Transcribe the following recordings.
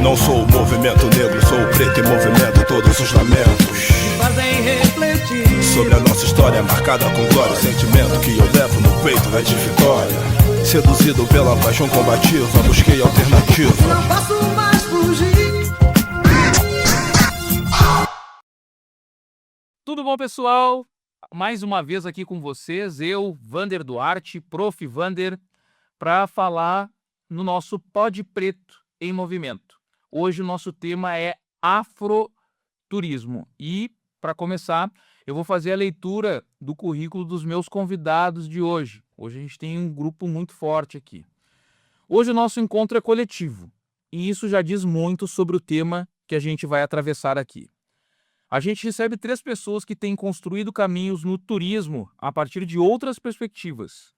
Não sou o movimento negro, sou o preto em movimento. Todos os lamentos fazem refletir sobre a nossa história marcada com glória. O sentimento que eu levo no peito é de vitória. Seduzido pela paixão combativa, busquei alternativa. Não posso mais fugir. Tudo bom, pessoal? Mais uma vez aqui com vocês, eu, Vander Duarte, Prof. Vander, para falar no nosso Pod Preto em Movimento. Hoje o nosso tema é afroturismo e, para começar, eu vou fazer a leitura do currículo dos meus convidados de hoje. Hoje a gente tem um grupo muito forte aqui. Hoje o nosso encontro é coletivo e isso já diz muito sobre o tema que a gente vai atravessar aqui. A gente recebe 3 pessoas que têm construído caminhos no turismo a partir de outras perspectivas.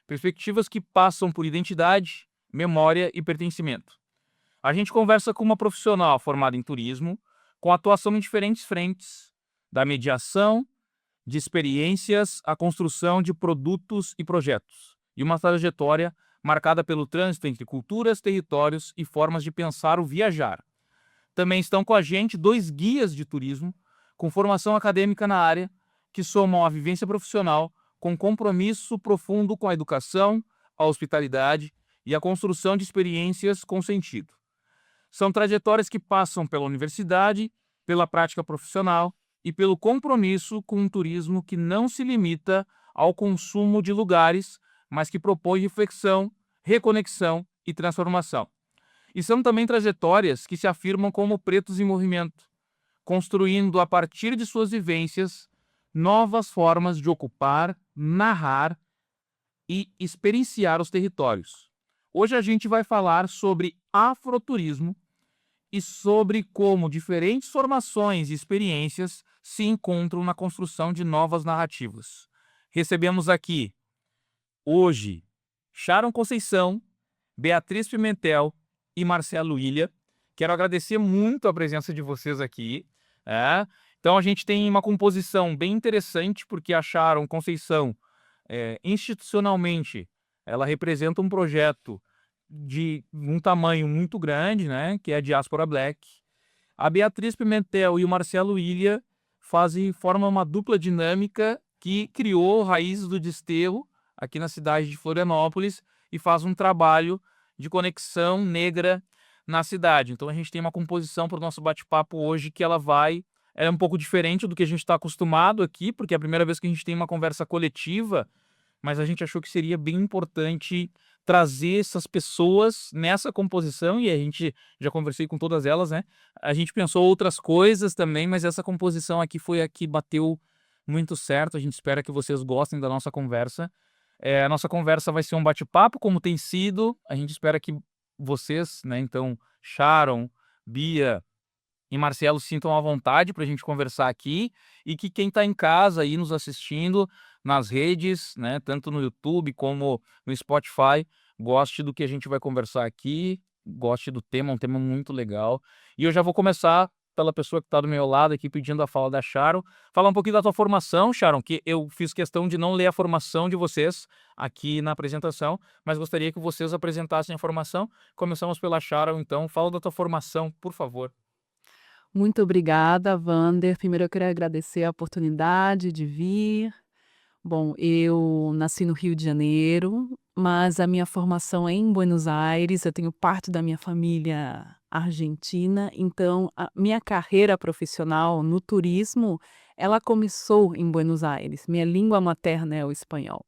Perspectivas que passam por identidade, memória e pertencimento. A gente conversa com uma profissional formada em turismo, com atuação em diferentes frentes, da mediação, de experiências, à construção de produtos e projetos, e uma trajetória marcada pelo trânsito entre culturas, territórios e formas de pensar o viajar. Também estão com a gente 2 guias de turismo com formação acadêmica na área, que somam a vivência profissional com compromisso profundo com a educação, a hospitalidade e a construção de experiências com sentido. São trajetórias que passam pela universidade, pela prática profissional e pelo compromisso com um turismo que não se limita ao consumo de lugares, mas que propõe reflexão, reconexão e transformação. E são também trajetórias que se afirmam como pretos em movimento, construindo a partir de suas vivências novas formas de ocupar, narrar e experienciar os territórios. Hoje a gente vai falar sobre afroturismo e sobre como diferentes formações e experiências se encontram na construção de novas narrativas. Recebemos aqui, hoje, Sharon Conceição, Beatriz Pimentel e Marcelo Ilha. Quero agradecer muito a presença de vocês aqui. Então a gente tem uma composição bem interessante, porque a Sharon Conceição, institucionalmente, ela representa um projeto de um tamanho muito grande, né, que é a Diaspora Black. A Beatriz Pimentel e o Marcelo Ilha formam uma dupla dinâmica que criou Raízes do Desterro aqui na cidade de Florianópolis e faz um trabalho de conexão negra na cidade. Então a gente tem uma composição para o nosso bate-papo hoje que ela é um pouco diferente do que a gente está acostumado aqui, porque é a primeira vez que a gente tem uma conversa coletiva, mas a gente achou que seria bem importante trazer essas pessoas nessa composição, e a gente já conversei com todas elas, né? A gente pensou outras coisas também, mas essa composição aqui foi a que bateu muito certo. A gente espera que vocês gostem da nossa conversa. A nossa conversa vai ser um bate-papo, como tem sido. A gente espera que vocês, né, então, Sharon, Bia e Marcelo sintam à vontade para a gente conversar aqui, e que quem está em casa aí nos assistindo nas redes, né, tanto no YouTube como no Spotify, goste do que a gente vai conversar aqui, goste do tema, um tema muito legal. E eu já vou começar pela pessoa que está do meu lado aqui, pedindo a fala da Sharon. Falar um pouquinho da tua formação, Sharon, que eu fiz questão de não ler a formação de vocês aqui na apresentação, mas gostaria que vocês apresentassem a formação. Começamos pela Sharon, então. Fala da tua formação, por favor. Muito obrigada, Vander. Primeiro eu queria agradecer a oportunidade de vir. Bom, eu nasci no Rio de Janeiro, mas a minha formação é em Buenos Aires. Eu tenho parte da minha família argentina, então a minha carreira profissional no turismo, ela começou em Buenos Aires. Minha língua materna é o espanhol.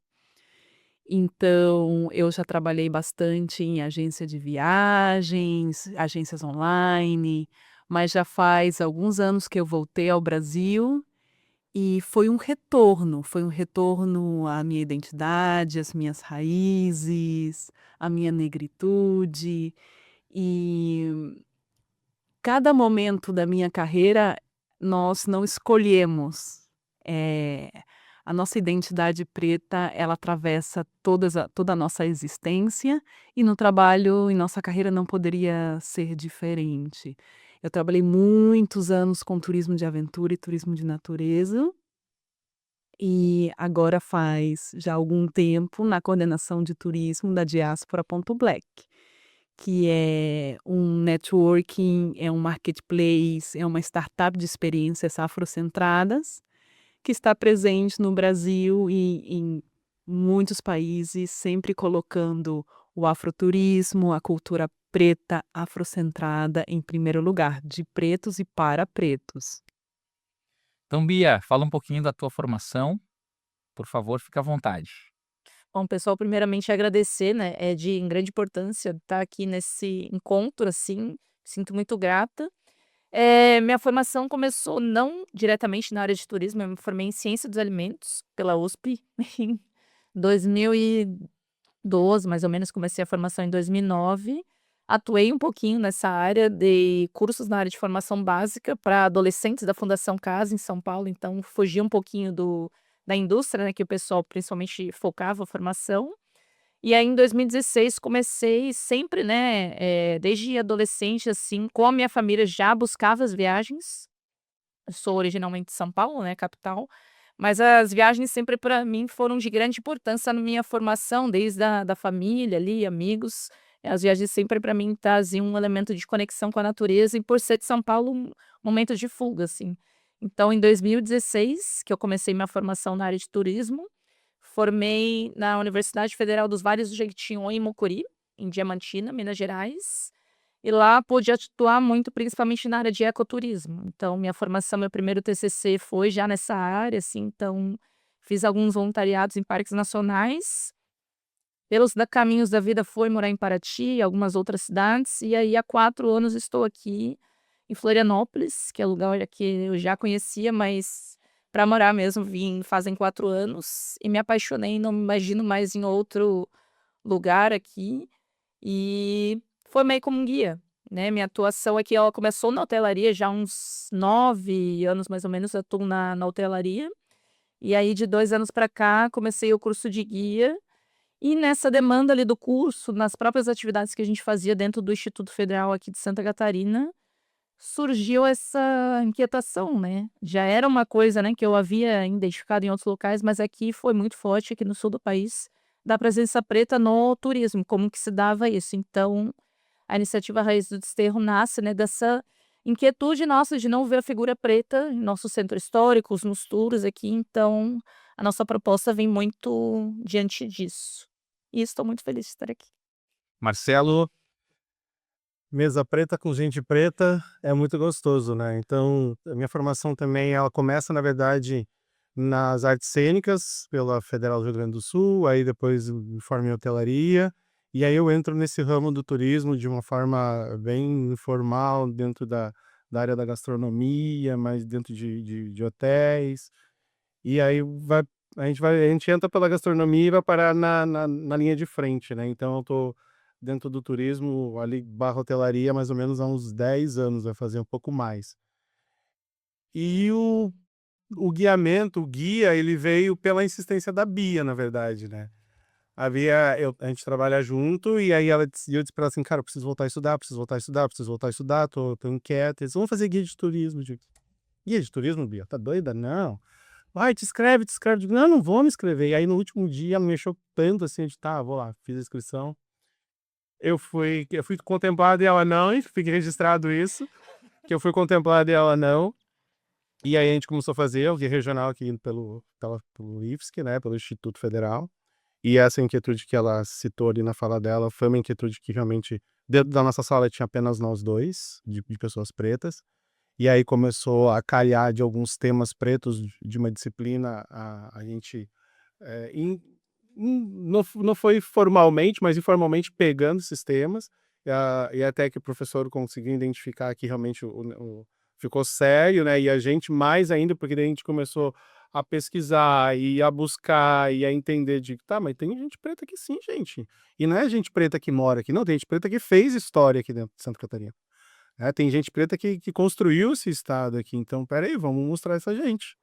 Então, eu já trabalhei bastante em agência de viagens, agências online, mas já faz alguns anos que eu voltei ao Brasil e foi um retorno à minha identidade, às minhas raízes, à minha negritude. E cada momento da minha carreira nós não escolhemos. A nossa identidade preta, ela atravessa toda a nossa existência, e no trabalho, em nossa carreira, não poderia ser diferente. Eu trabalhei muitos anos com turismo de aventura e turismo de natureza, e agora faz já algum tempo na coordenação de turismo da Diaspora Black, que é um networking, é um marketplace, é uma startup de experiências afrocentradas, que está presente no Brasil e em muitos países, sempre colocando o afroturismo, a cultura preta afrocentrada em primeiro lugar, de pretos e para pretos. Então, Bia, fala um pouquinho da tua formação. Por favor, fica à vontade. Bom, pessoal, primeiramente agradecer, né? É de grande importância estar aqui nesse encontro, assim. Sinto muito grata. Minha formação começou não diretamente na área de turismo, eu me formei em Ciência dos Alimentos pela USP em 2012, mais ou menos, comecei a formação em 2009. Atuei um pouquinho nessa área, dei cursos na área de formação básica para adolescentes da Fundação Casa, em São Paulo, então fugi um pouquinho da indústria, né, que o pessoal principalmente focava a formação. E aí, em 2016, comecei sempre, né, desde adolescente, assim, com a minha família já buscava as viagens. Eu sou originalmente de São Paulo, né, capital, mas as viagens sempre para mim foram de grande importância na minha formação, desde da família ali, amigos. As viagens sempre para mim traziam um elemento de conexão com a natureza e por ser de São Paulo, um momento de fuga, assim. Então, em 2016, que eu comecei minha formação na área de turismo, formei na Universidade Federal dos Vales do Jequitinhonha, em Mucuri, em Diamantina, Minas Gerais. E lá pude atuar muito, principalmente na área de ecoturismo. Então, minha formação, meu primeiro TCC foi já nessa área, assim. Então, fiz alguns voluntariados em parques nacionais. Pelos caminhos da vida, fui morar em Paraty e algumas outras cidades. E aí, há 4 anos, estou aqui em Florianópolis, que é lugar que eu já conhecia, mas para morar mesmo vim fazem 4 anos. E me apaixonei, não me imagino mais em outro lugar aqui. E formei como guia, né? Minha atuação aqui, ela começou na hotelaria já há uns 9 anos, mais ou menos, eu atuo na hotelaria. E aí, de 2 anos para cá, comecei o curso de guia. E nessa demanda ali do curso, nas próprias atividades que a gente fazia dentro do Instituto Federal aqui de Santa Catarina, surgiu essa inquietação, né? Já era uma coisa, né, que eu havia identificado em outros locais, mas aqui foi muito forte, aqui no sul do país, da presença preta no turismo, como que se dava isso. Então, a iniciativa Raiz do Desterro nasce, né, dessa inquietude nossa de não ver a figura preta em nossos centros históricos, nos tours aqui. Então, a nossa proposta vem muito diante disso. E estou muito feliz de estar aqui. Marcelo, Mesa preta com gente preta é muito gostoso, né? Então, a minha formação também, ela começa, na verdade, nas artes cênicas, pela Federal do Rio Grande do Sul, aí depois me formo em hotelaria, e aí eu entro nesse ramo do turismo de uma forma bem informal, dentro da área da gastronomia, mas dentro de hotéis, e aí a gente entra pela gastronomia e vai parar na linha de frente, né? Então eu tô dentro do turismo, ali, barra hotelaria, mais ou menos há uns 10 anos, vai fazer um pouco mais. E o guiamento, o guia, ele veio pela insistência da Bia, na verdade, né? A gente trabalha junto, e aí eu disse pra ela assim, cara, eu preciso voltar a estudar, preciso voltar a estudar, preciso voltar a estudar, tô inquieta. Eles vão fazer guia de turismo. Eu digo, guia de turismo, Bia? Tá doida? Não. Vai, te escreve, te escreve. Eu digo, não, não vou me inscrever. E aí no último dia ela me mexeu tanto assim, de tá, vou lá, fiz a inscrição. Eu fui contemplado e ela não, e fica registrado isso, que eu fui contemplado e ela não. E aí a gente começou a fazer o guia regional aqui pelo IFSC, né, pelo Instituto Federal. E essa inquietude que ela citou ali na fala dela foi uma inquietude que realmente, dentro da nossa sala tinha apenas nós dois, de pessoas pretas. E aí começou a calhar de alguns temas pretos de uma disciplina, a gente não foi formalmente, mas informalmente pegando esses temas, e até que o professor conseguiu identificar que realmente ficou sério, né? E a gente mais ainda, porque daí a gente começou a pesquisar e a buscar e a entender de, tá, mas tem gente preta aqui sim, gente. E não é gente preta que mora aqui, não, tem gente preta que fez história aqui dentro de Santa Catarina. Tem gente preta que construiu esse estado aqui, então peraí, vamos mostrar essa gente.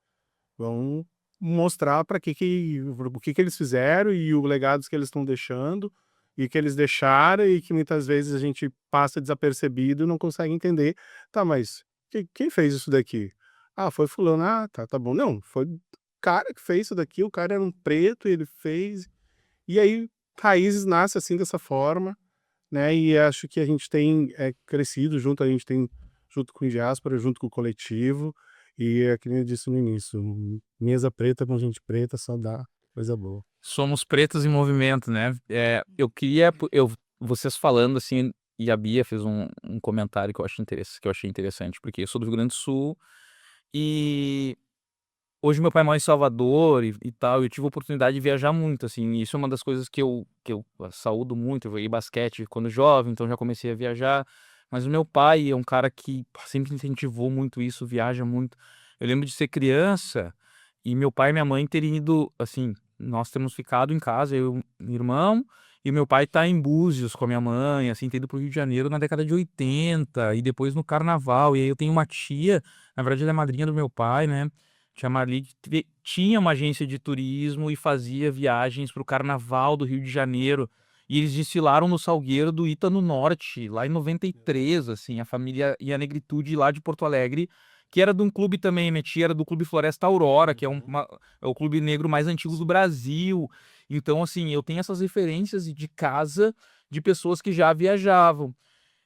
Vamos mostrar o que eles fizeram e os legados que eles estão deixando e que eles deixaram, e que muitas vezes a gente passa desapercebido e não consegue entender. Tá, mas quem fez isso daqui? Ah, foi fulano. Ah, tá bom. Não, foi o cara que fez isso daqui, o cara era um preto e ele fez. E aí, Raízes nasce assim, dessa forma. né? E acho que a gente tem crescido junto, a gente tem junto com o Diáspora, junto com o coletivo, e é que nem eu disse no início, mesa preta com gente preta só dá coisa boa. Somos pretos em movimento, né? Vocês falando assim, e a Bia fez um comentário que eu achei interessante, porque eu sou do Rio Grande do Sul e hoje meu pai mora em Salvador e tal, e eu tive a oportunidade de viajar muito, assim, e isso é uma das coisas que eu saúdo muito. Eu joguei basquete quando jovem, então já comecei a viajar, mas o meu pai é um cara que sempre incentivou muito isso, viaja muito. Eu lembro de ser criança e meu pai e minha mãe terem ido, assim, nós temos ficado em casa, eu e meu irmão, e meu pai tá em Búzios com a minha mãe, assim, ter ido pro Rio de Janeiro na década de 80 e depois no Carnaval. E aí eu tenho uma tia, na verdade ela é madrinha do meu pai, né? Tia Marli, que tinha uma agência de turismo e fazia viagens pro Carnaval do Rio de Janeiro. E eles desfilaram no Salgueiro do Ita no Norte, lá em 93, assim, a família e a negritude lá de Porto Alegre, que era de um clube também, minha tia era do Clube Floresta Aurora, que é é o clube negro mais antigo do Brasil. Então, assim, eu tenho essas referências de casa de pessoas que já viajavam.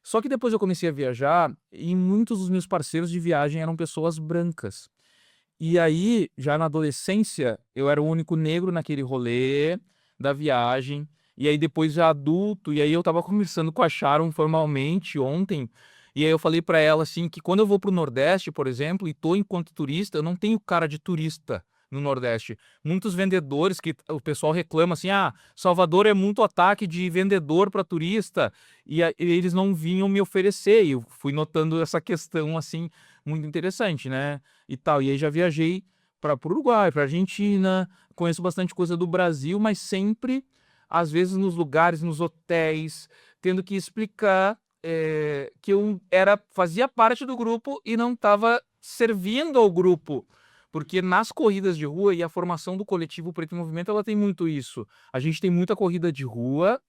Só que depois eu comecei a viajar e muitos dos meus parceiros de viagem eram pessoas brancas. E aí, já na adolescência, eu era o único negro naquele rolê da viagem. E aí, depois já adulto, e aí eu tava conversando com a Sharon formalmente ontem. E aí eu falei pra ela assim que quando eu vou pro Nordeste, por exemplo, e tô enquanto turista, eu não tenho cara de turista no Nordeste. Muitos vendedores que o pessoal reclama assim: "Ah, Salvador é muito ataque de vendedor para turista", e eles não vinham me oferecer. E eu fui notando essa questão assim muito interessante, né? E tal. E aí já viajei para o Uruguai, para Argentina, conheço bastante coisa do Brasil, mas sempre, às vezes, nos lugares, nos hotéis, tendo que explicar que eu fazia parte do grupo e não estava servindo ao grupo. Porque nas corridas de rua e a formação do coletivo Preto em Movimento, ela tem muito isso. A gente tem muita corrida de rua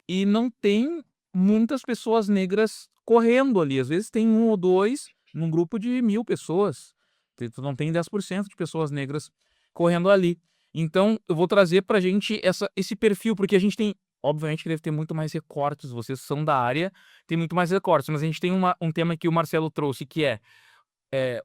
e não tem muitas pessoas negras correndo ali. Às vezes tem um ou dois num grupo de 1.000 pessoas. Tu não tem 10% de pessoas negras correndo ali. Então, eu vou trazer pra gente esse perfil, porque a gente tem, obviamente que deve ter muito mais recortes, vocês são da área, tem muito mais recortes, mas a gente tem um tema que o Marcelo trouxe, que é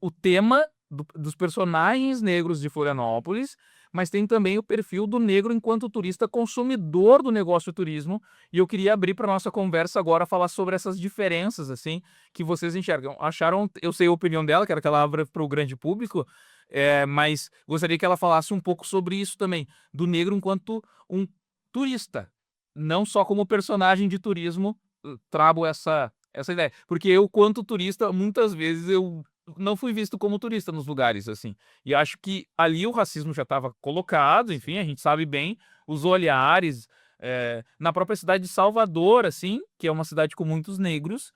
o tema dos personagens negros de Florianópolis, mas tem também o perfil do negro enquanto turista consumidor do negócio turismo. E eu queria abrir para nossa conversa agora falar sobre essas diferenças assim que vocês enxergam. Acharam? Eu sei a opinião dela, quero que ela abra para o grande público, mas gostaria que ela falasse um pouco sobre isso também, do negro enquanto um turista, não só como personagem de turismo. Trago essa ideia, porque eu, quanto turista, muitas vezes eu não fui visto como turista nos lugares, assim. E acho que ali o racismo já estava colocado, enfim, a gente sabe bem, os olhares, na própria cidade de Salvador, assim, que é uma cidade com muitos negros,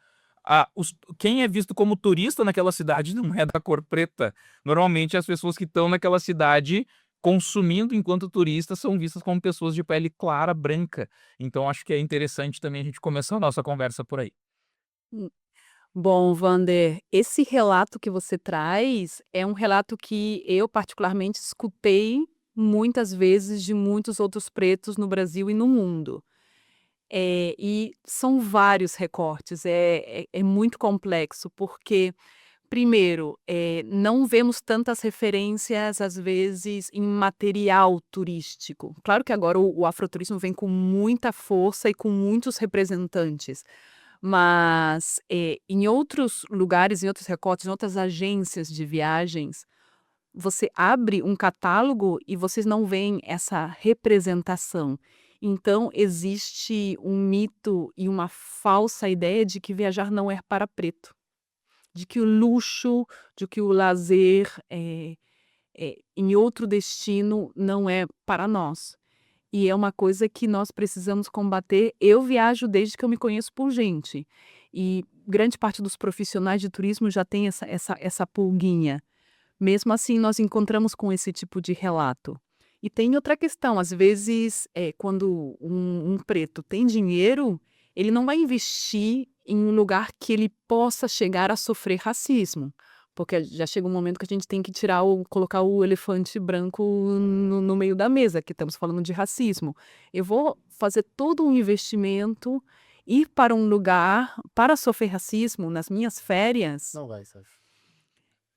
quem é visto como turista naquela cidade não é da cor preta. Normalmente as pessoas que estão naquela cidade consumindo enquanto turistas são vistas como pessoas de pele clara, branca. Então acho que é interessante também a gente começar a nossa conversa por aí. Hum, Bom, Vander, esse relato que você traz é um relato que eu particularmente escutei muitas vezes de muitos outros pretos no Brasil e no mundo. E são vários recortes, é muito complexo, porque, primeiro, não vemos tantas referências, às vezes, em material turístico. Claro que agora o afroturismo vem com muita força e com muitos representantes, mas em outros lugares, em outros recortes, em outras agências de viagens, você abre um catálogo e vocês não veem essa representação. Então, existe um mito e uma falsa ideia de que viajar não é para preto, de que o luxo, de que o lazer em outro destino não é para nós. E é uma coisa que nós precisamos combater. Eu viajo desde que eu me conheço por gente. E grande parte dos profissionais de turismo já tem essa pulguinha. Mesmo assim, nós encontramos com esse tipo de relato. E tem outra questão, às vezes, quando um preto tem dinheiro, ele não vai investir em um lugar que ele possa chegar a sofrer racismo. Porque já chega um momento que a gente tem que colocar o elefante branco no meio da mesa, que estamos falando de racismo. Eu vou fazer todo um investimento ir para um lugar para sofrer racismo nas minhas férias. Não vai, Sérgio.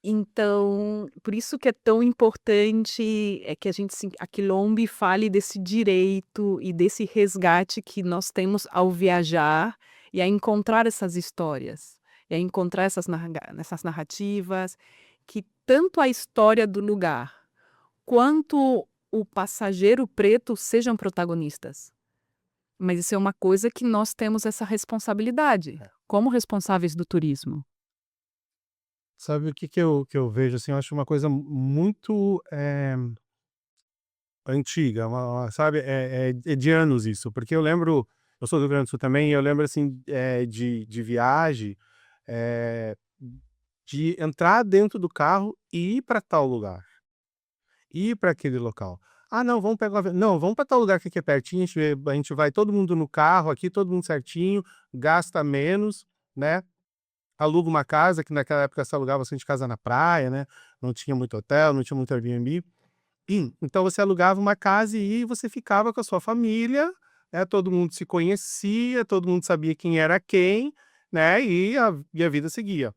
Então, por isso que é tão importante que a Quilombe fale desse direito e desse resgate que nós temos ao viajar e a encontrar essas histórias, e a encontrar essas narrativas, que tanto a história do lugar quanto o passageiro preto sejam protagonistas. Mas isso é uma coisa que nós temos essa responsabilidade, como responsáveis do turismo. Sabe o que eu vejo, assim, eu acho uma coisa muito antiga, sabe, é de anos isso, porque eu lembro, eu sou do Rio Grande do Sul também, e eu lembro, assim, de viagem, de entrar dentro do carro e ir para tal lugar, ir para aquele local. Ah, não, vamos pegar o avião. Não, vamos para tal lugar que aqui é pertinho, a gente vai todo mundo no carro aqui, todo mundo certinho, gasta menos, né? Aluga uma casa, que naquela época se alugava bastante casa na praia, né? Não tinha muito hotel, não tinha muito Airbnb. Então você alugava uma casa e você ficava com a sua família, né? Todo mundo se conhecia, todo mundo sabia quem era quem, né? E a vida seguia.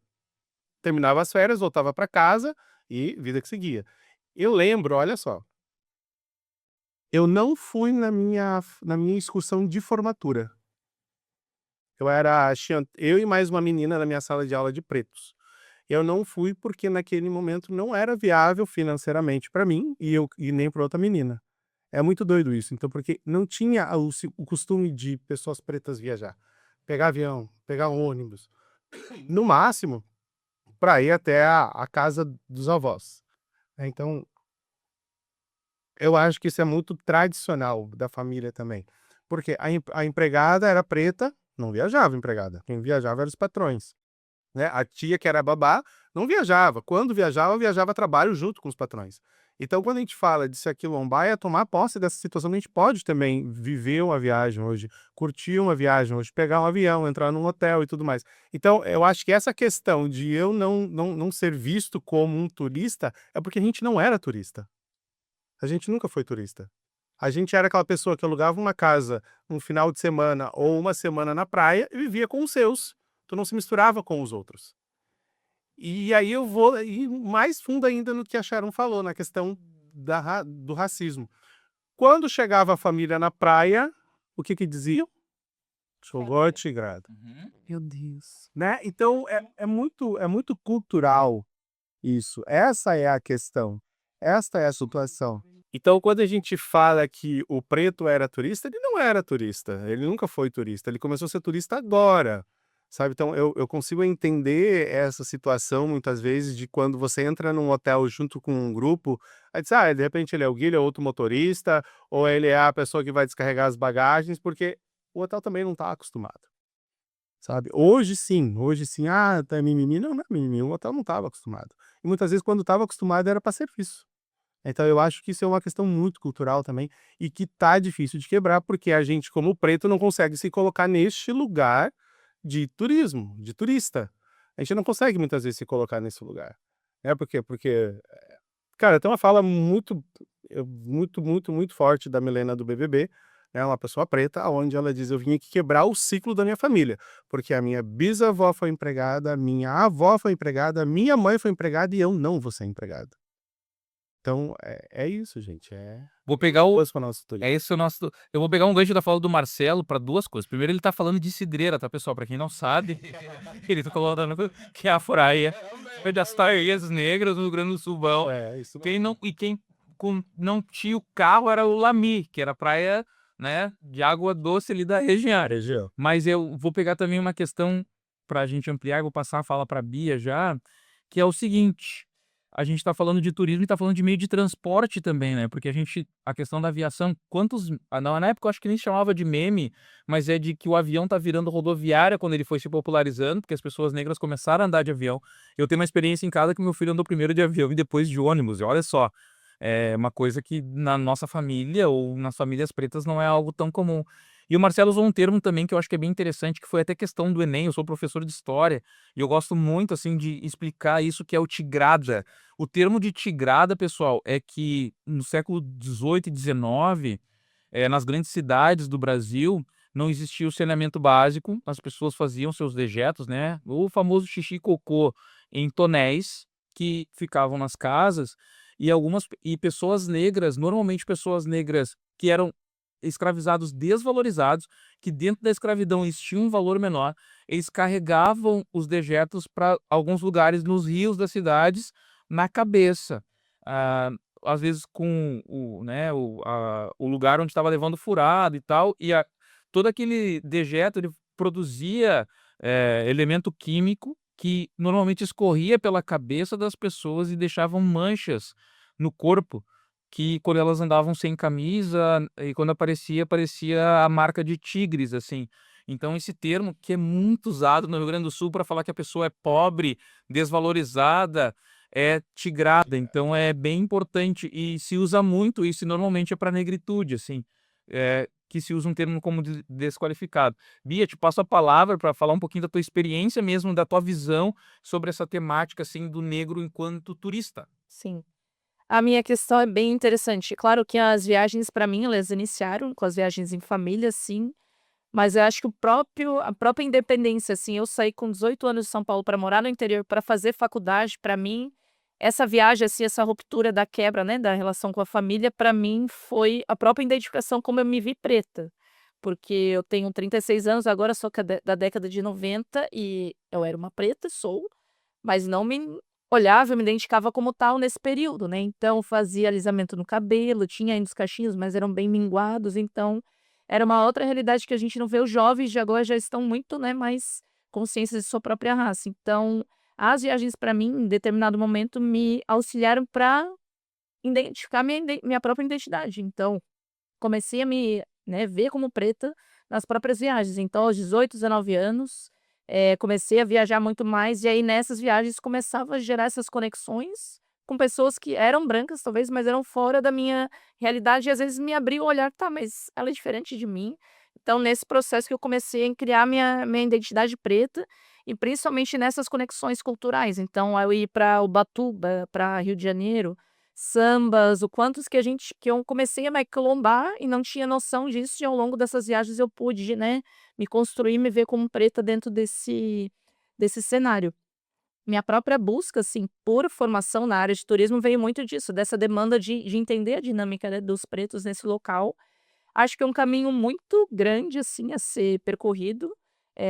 Terminava as férias, voltava para casa e vida que seguia. Eu lembro, olha só, eu não fui na minha excursão de formatura. Tinha eu e mais uma menina na minha sala de aula de pretos. Eu não fui porque naquele momento não era viável financeiramente para mim e nem para outra menina. É muito doido isso. Então, porque não tinha o costume de pessoas pretas viajar. Pegar avião, pegar ônibus. No máximo, para ir até a casa dos avós. Então, eu acho que isso é muito tradicional da família também. Porque a empregada era preta, não viajava empregada. Quem viajava eram os patrões. Né? A tia, que era babá, não viajava. Quando viajava a trabalho junto com os patrões. Então, quando a gente fala de se aquilombar, é tomar posse dessa situação. A gente pode também viver uma viagem hoje, curtir uma viagem hoje, pegar um avião, entrar num hotel e tudo mais. Então, eu acho que essa questão de eu não ser visto como um turista é porque a gente não era turista. A gente nunca foi turista. A gente era aquela pessoa que alugava uma casa um final de semana ou uma semana na praia e vivia com os seus. Tu não se misturava com os outros. E aí eu vou ir mais fundo ainda no que a Sharon falou, na questão do racismo. Quando chegava a família na praia, o que diziam? Jogou tigrada. Meu Deus. Né? Então é muito cultural isso. Essa é a questão. Esta é a situação. Então, quando a gente fala que o preto era turista, ele não era turista. Ele nunca foi turista. Ele começou a ser turista agora. Sabe? Então, eu consigo entender essa situação, muitas vezes, de quando você entra num hotel junto com um grupo, aí diz, de repente ele é o guia, é outro motorista, ou ele é a pessoa que vai descarregar as bagagens, porque o hotel também não está acostumado. Sabe? Hoje sim, tá mimimi. Não é mimimi, o hotel não estava acostumado. E muitas vezes, quando estava acostumado, era para serviço. Então, eu acho que isso é uma questão muito cultural também, e que tá difícil de quebrar, porque a gente, como preto, não consegue se colocar neste lugar de turismo, de turista. A gente não consegue muitas vezes se colocar nesse lugar. Por quê? Porque, cara, tem uma fala muito forte da Milena do BBB, né, uma pessoa preta, onde ela diz: eu vim aqui quebrar o ciclo da minha família, porque a minha bisavó foi empregada, a minha avó foi empregada, a minha mãe foi empregada e eu não vou ser empregado. Então, é isso, gente. Vou pegar o. Coisa pra nossa turismo. É esse o nosso. Eu vou pegar um gancho da fala do Marcelo para duas coisas. Primeiro, ele tá falando de cidreira, tá, pessoal? Para quem não sabe, ele tá colocando que é a praia das Tarrias Negras no Rio Grande do Sul. Bom. Isso Quem não tinha o carro era o Lami, que era a praia, né, de água doce ali da região. Mas eu vou pegar também uma questão para a gente ampliar, vou passar a fala para a Bia já, que é o seguinte: a gente está falando de turismo e está falando de meio de transporte também, né? Porque a questão da aviação, na época eu acho que nem chamava de meme, mas é de que o avião tá virando rodoviária quando ele foi se popularizando, porque as pessoas negras começaram a andar de avião. Eu tenho uma experiência em casa que meu filho andou primeiro de avião e depois de ônibus, e olha só, é uma coisa que na nossa família ou nas famílias pretas não é algo tão comum. E o Marcelo usou um termo também que eu acho que é bem interessante, que foi até questão do Enem. Eu sou professor de história e eu gosto muito, assim, de explicar isso, que é o tigrada. O termo de tigrada, pessoal, é que no século XVIII e XIX, nas grandes cidades do Brasil, não existia o saneamento básico, as pessoas faziam seus dejetos, né? O famoso xixi e cocô em tonéis que ficavam nas casas e pessoas negras, normalmente pessoas negras que eram escravizados desvalorizados, que dentro da escravidão eles tinham um valor menor, eles carregavam os dejetos para alguns lugares nos rios das cidades na cabeça. Ah, às vezes com o lugar onde estava levando furado e tal, todo aquele dejeto ele produzia elemento químico que normalmente escorria pela cabeça das pessoas e deixavam manchas no corpo, que quando elas andavam sem camisa e quando parecia a marca de tigres, assim. Então esse termo que é muito usado no Rio Grande do Sul para falar que a pessoa é pobre, desvalorizada, é tigrada, então é bem importante e se usa muito isso e normalmente é para negritude, assim, que se usa um termo como desqualificado. Bia, te passo a palavra para falar um pouquinho da tua experiência mesmo, da tua visão sobre essa temática, assim, do negro enquanto turista. Sim. A minha questão é bem interessante. Claro que as viagens, para mim, elas iniciaram com as viagens em família, sim, mas eu acho que a própria independência, assim, eu saí com 18 anos de São Paulo para morar no interior, para fazer faculdade, para mim, essa viagem, assim, essa ruptura da quebra, né, da relação com a família, para mim foi a própria identificação como eu me vi preta. Porque eu tenho 36 anos, agora sou da década de 90 e eu era uma preta, sou, mas não me olhava, eu me identificava como tal nesse período, né? Então fazia alisamento no cabelo, tinha ainda os cachinhos, mas eram bem minguados, então era uma outra realidade que a gente não vê. Os jovens de agora já estão muito, né, mais conscientes de sua própria raça. Então, as viagens para mim, em determinado momento, me auxiliaram para identificar minha própria identidade. Então, comecei a me, né, ver como preta nas próprias viagens. Então, aos 18, 19 anos, comecei a viajar muito mais, e aí nessas viagens começava a gerar essas conexões com pessoas que eram brancas, talvez, mas eram fora da minha realidade, e às vezes me abria o olhar, tá, mas ela é diferente de mim. Então, nesse processo que eu comecei a criar minha identidade preta, e principalmente nessas conexões culturais. Então, eu ir para Ubatuba, para Rio de Janeiro, sambas, o quantos que eu comecei a me aquilombar e não tinha noção disso, e ao longo dessas viagens eu pude, né, me construir, me ver como preta dentro desse cenário. Minha própria busca, assim, por formação na área de turismo veio muito disso, dessa demanda de entender a dinâmica, né, dos pretos nesse local. Acho que é um caminho muito grande, assim, a ser percorrido.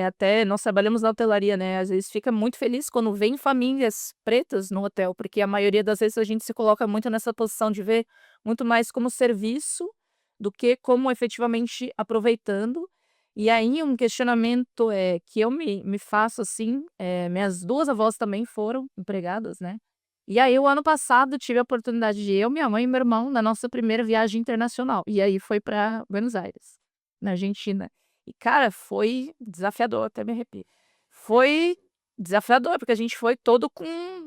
Até nós trabalhamos na hotelaria, né, às vezes fica muito feliz quando vem famílias pretas no hotel, porque a maioria das vezes a gente se coloca muito nessa posição de ver muito mais como serviço do que como efetivamente aproveitando. E aí um questionamento que eu me faço, assim, minhas 2 avós também foram empregadas, né. E aí o ano passado tive a oportunidade de eu, minha mãe e meu irmão na nossa primeira viagem internacional, e aí foi para Buenos Aires, na Argentina. E cara, foi desafiador, até me arrepio. Foi desafiador, porque a gente foi todo com,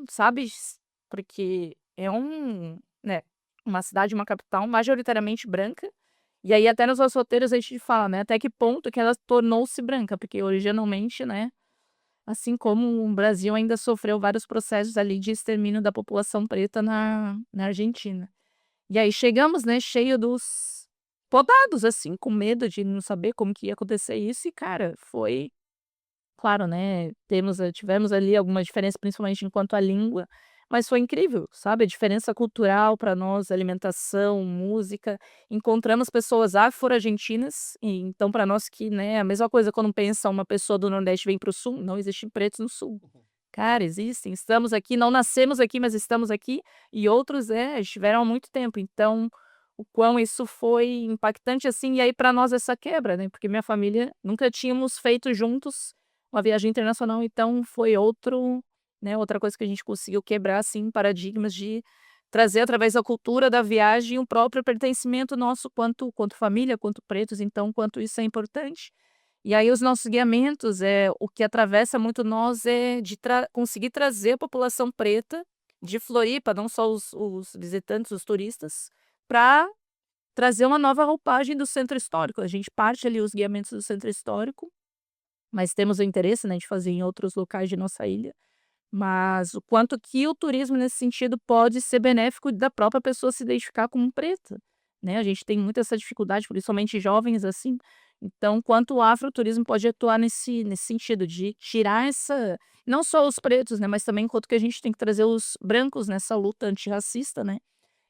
sabe, porque é né, uma cidade, uma capital majoritariamente branca, e aí até nos nossos roteiros a gente fala, né, até que ponto que ela tornou-se branca, porque originalmente, né, assim como o Brasil ainda sofreu vários processos ali de extermínio da população preta na Argentina. E aí chegamos, né, cheio dos podados, assim, com medo de não saber como que ia acontecer isso e, cara, foi claro, né, tivemos ali alguma diferença, principalmente enquanto à língua, mas foi incrível, sabe, a diferença cultural para nós, alimentação, música. Encontramos pessoas afro-argentinas, e então para nós que, né, a mesma coisa quando pensa uma pessoa do Nordeste vem para o Sul, não existem pretos no Sul. Cara, existem, estamos aqui, não nascemos aqui, mas estamos aqui, e outros, estiveram há muito tempo. Então, o quão isso foi impactante, assim, e aí para nós essa quebra, né, porque minha família nunca tínhamos feito juntos uma viagem internacional, então foi outra coisa que a gente conseguiu quebrar, assim, paradigmas de trazer através da cultura da viagem o próprio pertencimento nosso quanto família, quanto pretos, então quanto isso é importante. E aí os nossos guiamentos, o que atravessa muito nós é de conseguir trazer a população preta de Floripa, não só os visitantes, os turistas, para trazer uma nova roupagem do centro histórico. A gente parte ali os guiamentos do centro histórico, mas temos o interesse, né, de fazer em outros locais de nossa ilha. Mas o quanto que o turismo nesse sentido pode ser benéfico da própria pessoa se identificar como preta, né, a gente tem muito essa dificuldade, principalmente jovens, assim, Então, quanto o afroturismo pode atuar nesse sentido de tirar essa não só os pretos, né, mas também quanto que a gente tem que trazer os brancos nessa luta antirracista, né,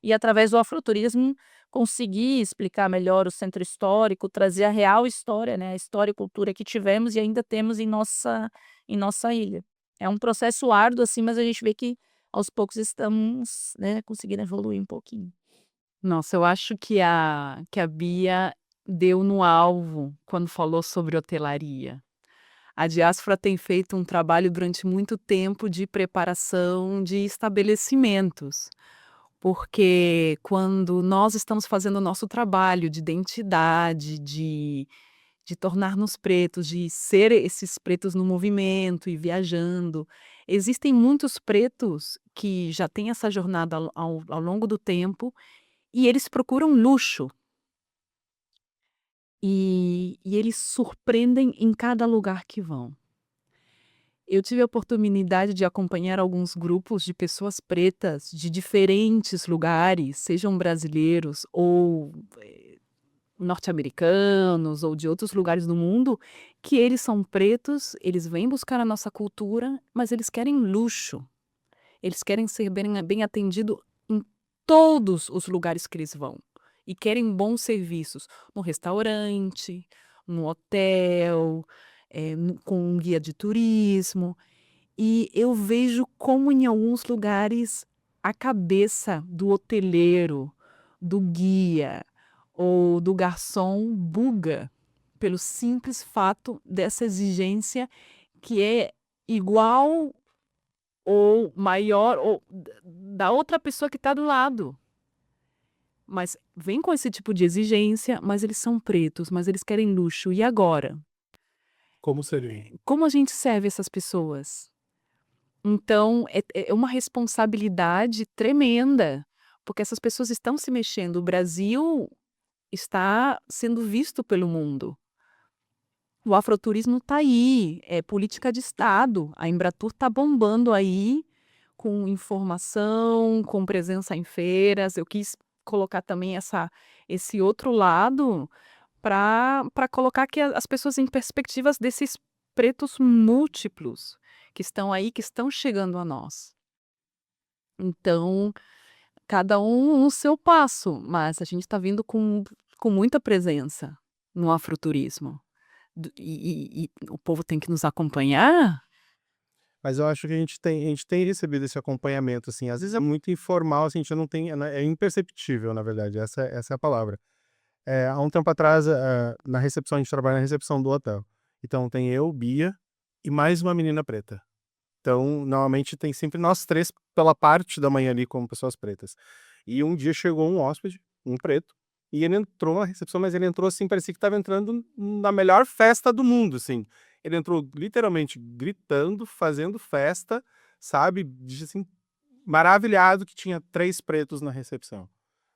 e através do afroturismo conseguir explicar melhor o centro histórico, trazer a real história, né, a história e cultura que tivemos e ainda temos em nossa ilha. É um processo árduo, assim, mas a gente vê que aos poucos estamos, né, conseguindo evoluir um pouquinho. Nossa, eu acho que a Bia deu no alvo quando falou sobre hotelaria. A diáspora tem feito um trabalho durante muito tempo de preparação de estabelecimentos, porque quando nós estamos fazendo o nosso trabalho de identidade, de tornar-nos pretos, de ser esses pretos no movimento e viajando, existem muitos pretos que já têm essa jornada ao longo do tempo e eles procuram luxo. E eles surpreendem em cada lugar que vão. Eu tive a oportunidade de acompanhar alguns grupos de pessoas pretas de diferentes lugares, sejam brasileiros ou norte-americanos ou de outros lugares do mundo, que eles são pretos, eles vêm buscar a nossa cultura, mas eles querem luxo. Eles querem ser bem atendidos em todos os lugares que eles vão. E querem bons serviços no restaurante, no hotel, com um guia de turismo. E eu vejo como em alguns lugares a cabeça do hoteleiro, do guia ou do garçom buga pelo simples fato dessa exigência que é igual ou maior ou da outra pessoa que está do lado. Mas vem com esse tipo de exigência, mas eles são pretos, mas eles querem luxo. E agora? Como seria? Como a gente serve essas pessoas? Então, é uma responsabilidade tremenda, porque essas pessoas estão se mexendo. O Brasil está sendo visto pelo mundo. O afroturismo está aí, é política de Estado. A Embratur está bombando aí com informação, com presença em feiras. Eu quis colocar também esse outro lado para colocar que as pessoas em perspectivas desses pretos múltiplos que estão aí, que estão chegando a nós. Então, cada um o seu passo, mas a gente está vindo com muita presença no afroturismo. E o povo tem que nos acompanhar. Mas eu acho que a gente tem recebido esse acompanhamento, assim, às vezes é muito informal, assim, a gente não tem, é imperceptível, na verdade, essa é a palavra. Há um tempo atrás, na recepção, a gente trabalha na recepção do hotel. Então tem eu, Bia e mais uma menina preta. Então, normalmente tem sempre nós três pela parte da manhã ali como pessoas pretas. E um dia chegou um hóspede, um preto, e ele entrou na recepção, mas ele entrou assim, parecia que estava entrando na melhor festa do mundo, assim. Ele entrou literalmente gritando, fazendo festa, sabe? Disse assim, maravilhado que tinha 3 pretos na recepção,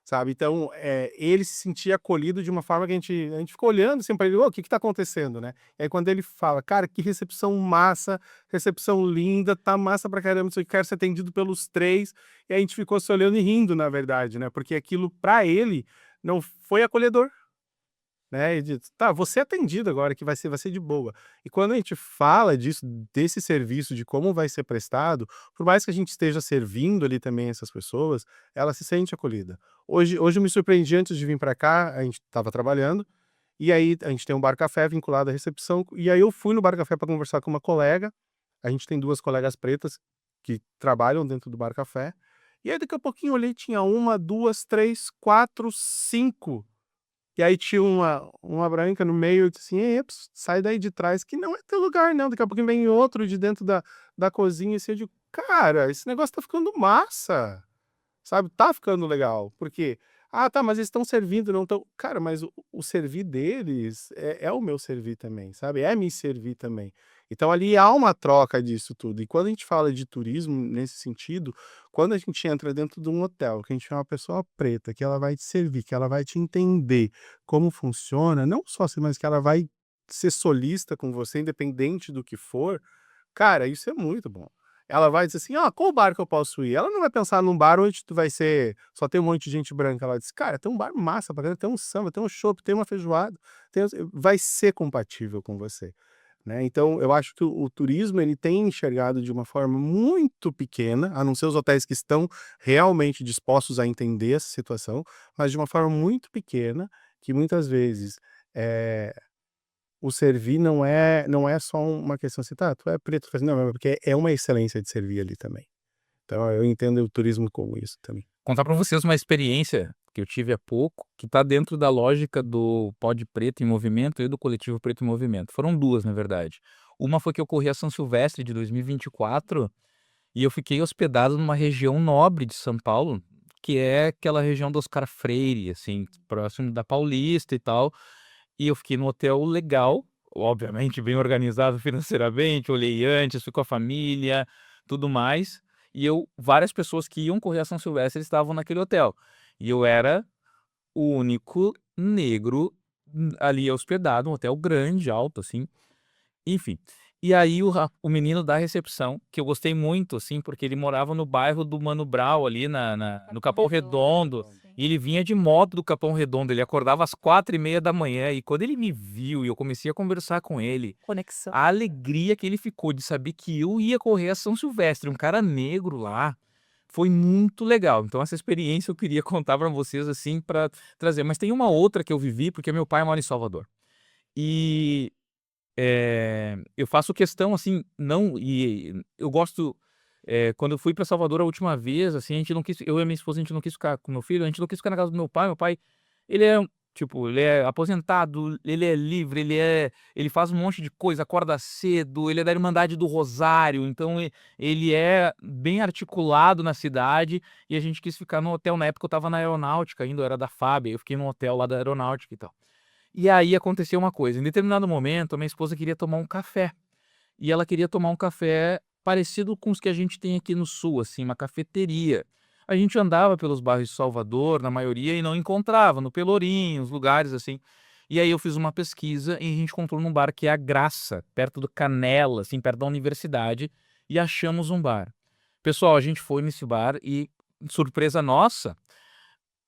sabe? Então, ele se sentia acolhido de uma forma que a gente ficou olhando assim para ele, "Ô, o que que tá acontecendo, né?" E aí quando ele fala, cara, que recepção massa, recepção linda, tá massa pra caramba, eu quero ser atendido pelos 3, e a gente ficou se olhando e rindo, na verdade, né? Porque aquilo pra ele não foi acolhedor, né? E diz, tá, você é atendido agora, que vai ser de boa. E quando a gente fala disso, desse serviço, de como vai ser prestado, por mais que a gente esteja servindo ali também essas pessoas, ela se sente acolhida. Hoje eu me surpreendi antes de vir para cá, a gente estava trabalhando, e aí a gente tem um bar café vinculado à recepção, e aí eu fui no bar café para conversar com uma colega, a gente tem 2 colegas pretas que trabalham dentro do bar café, e aí daqui a pouquinho eu olhei, tinha 1, 2, 3, 4, 5. E aí tinha uma branca no meio, eu disse assim: "Ei, sai daí de trás que não é teu lugar não", daqui a pouquinho vem outro de dentro da cozinha, assim, eu digo: "Cara, esse negócio tá ficando massa", sabe, tá ficando legal, porque: "Ah, tá, mas eles estão servindo, não estão", cara, mas o servir deles é o meu servir também, sabe, é me servir também. Então ali há uma troca disso tudo, e quando a gente fala de turismo nesse sentido, quando a gente entra dentro de um hotel, que a gente é uma pessoa preta, que ela vai te servir, que ela vai te entender como funciona, não só assim, mas que ela vai ser solista com você, independente do que for, cara, isso é muito bom. ela vai dizer assim, qual bar que eu posso ir? Ela não vai pensar num bar onde tu vai só tem um monte de gente branca. Ela diz, cara, tem um bar massa pra caramba, tem um samba, tem um chopp, tem uma feijoada, vai ser compatível com você, né? Então, eu acho que o turismo, ele tem enxergado de uma forma muito pequena, a não ser os hotéis que estão realmente dispostos a entender essa situação, mas de uma forma muito pequena, que muitas vezes, eh, o servir não é só uma questão assim, tá, tu é preto, não, é porque é uma excelência de servir ali também. Então eu entendo o turismo como isso também. Contar para vocês uma experiência que eu tive há pouco, que está dentro da lógica do Pod Preto em Movimento e do Coletivo Preto em Movimento. Foram 2, na verdade. Uma foi que eu corri a São Silvestre de 2024 e eu fiquei hospedado numa região nobre de São Paulo, que é aquela região do Oscar Freire, assim, próximo da Paulista e tal. E eu fiquei num hotel legal, obviamente bem organizado financeiramente, olhei antes, fui com a família, tudo mais. E várias pessoas que iam correr a São Silvestre estavam naquele hotel. E eu era o único negro ali hospedado, um hotel grande, alto, assim. Enfim. E aí o menino da recepção, que eu gostei muito, assim, porque ele morava no bairro do Mano Brown, ali no Capão Redondo, e ele vinha de moto do Capão Redondo, ele acordava às 4h30 da manhã, e quando ele me viu e eu comecei a conversar com ele, Conexão. a alegria que ele ficou de saber que eu ia correr a São Silvestre, um cara negro lá, foi muito legal. Então essa experiência eu queria contar para vocês, assim, para trazer. Mas tem uma outra que eu vivi, porque meu pai mora em Salvador. E eu faço questão, assim, não eu gosto, quando eu fui para Salvador a última vez, assim, a gente não quis eu e a minha esposa, a gente não quis ficar com meu filho, a gente não quis ficar na casa do meu pai, ele é tipo, ele é aposentado, ele é livre, ele faz um monte de coisa, acorda cedo, ele é da Irmandade do Rosário, então ele é bem articulado na cidade, e a gente quis ficar no hotel. Na época eu estava na aeronáutica ainda, eu era da FAB, eu fiquei num hotel lá da aeronáutica e tal. E aí aconteceu uma coisa, em determinado momento a minha esposa queria tomar um café, e ela queria tomar um café parecido com os que a gente tem aqui no sul, assim, uma cafeteria. A gente andava pelos bairros de Salvador, na maioria, e não encontrava, no Pelourinho, uns lugares assim. E aí eu fiz uma pesquisa e a gente encontrou num bar que é a Graça, perto do Canela, assim, perto da universidade, e achamos um bar. Pessoal, a gente foi nesse bar e, surpresa nossa,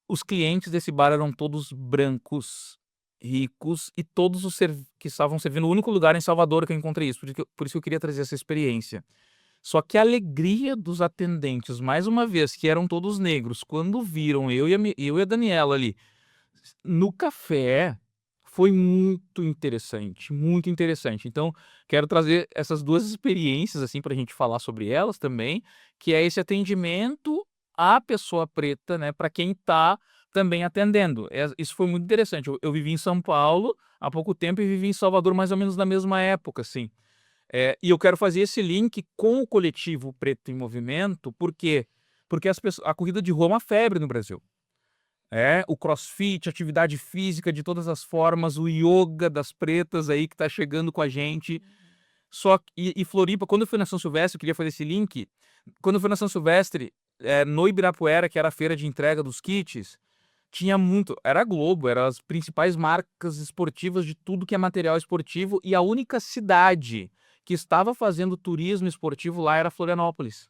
os clientes desse bar eram todos brancos, ricos, e todos que estavam servindo, o único lugar em Salvador que eu encontrei isso, por isso que eu queria trazer essa experiência. Só que a alegria dos atendentes, mais uma vez, que eram todos negros, quando viram eu e a Daniela ali no café, foi muito interessante, muito interessante. Então, quero trazer essas 2 experiências, assim, pra gente falar sobre elas também, que é esse atendimento à pessoa preta, né, para quem tá também atendendo. Isso foi muito interessante. Eu vivi em São Paulo há pouco tempo e vivi em Salvador mais ou menos na mesma época, assim. E eu quero fazer esse link com o coletivo Preto em Movimento, por quê? Porque a corrida de rua é uma febre no Brasil. O crossfit, atividade física de todas as formas, o yoga das pretas aí que tá chegando com a gente. Só que, e Floripa, quando eu fui na São Silvestre, eu queria fazer esse link. Quando eu fui na São Silvestre, no Ibirapuera, que era a feira de entrega dos kits, tinha muito. Era a Globo, eram as principais marcas esportivas de tudo que é material esportivo, e a única cidade que estava fazendo turismo esportivo lá era Florianópolis.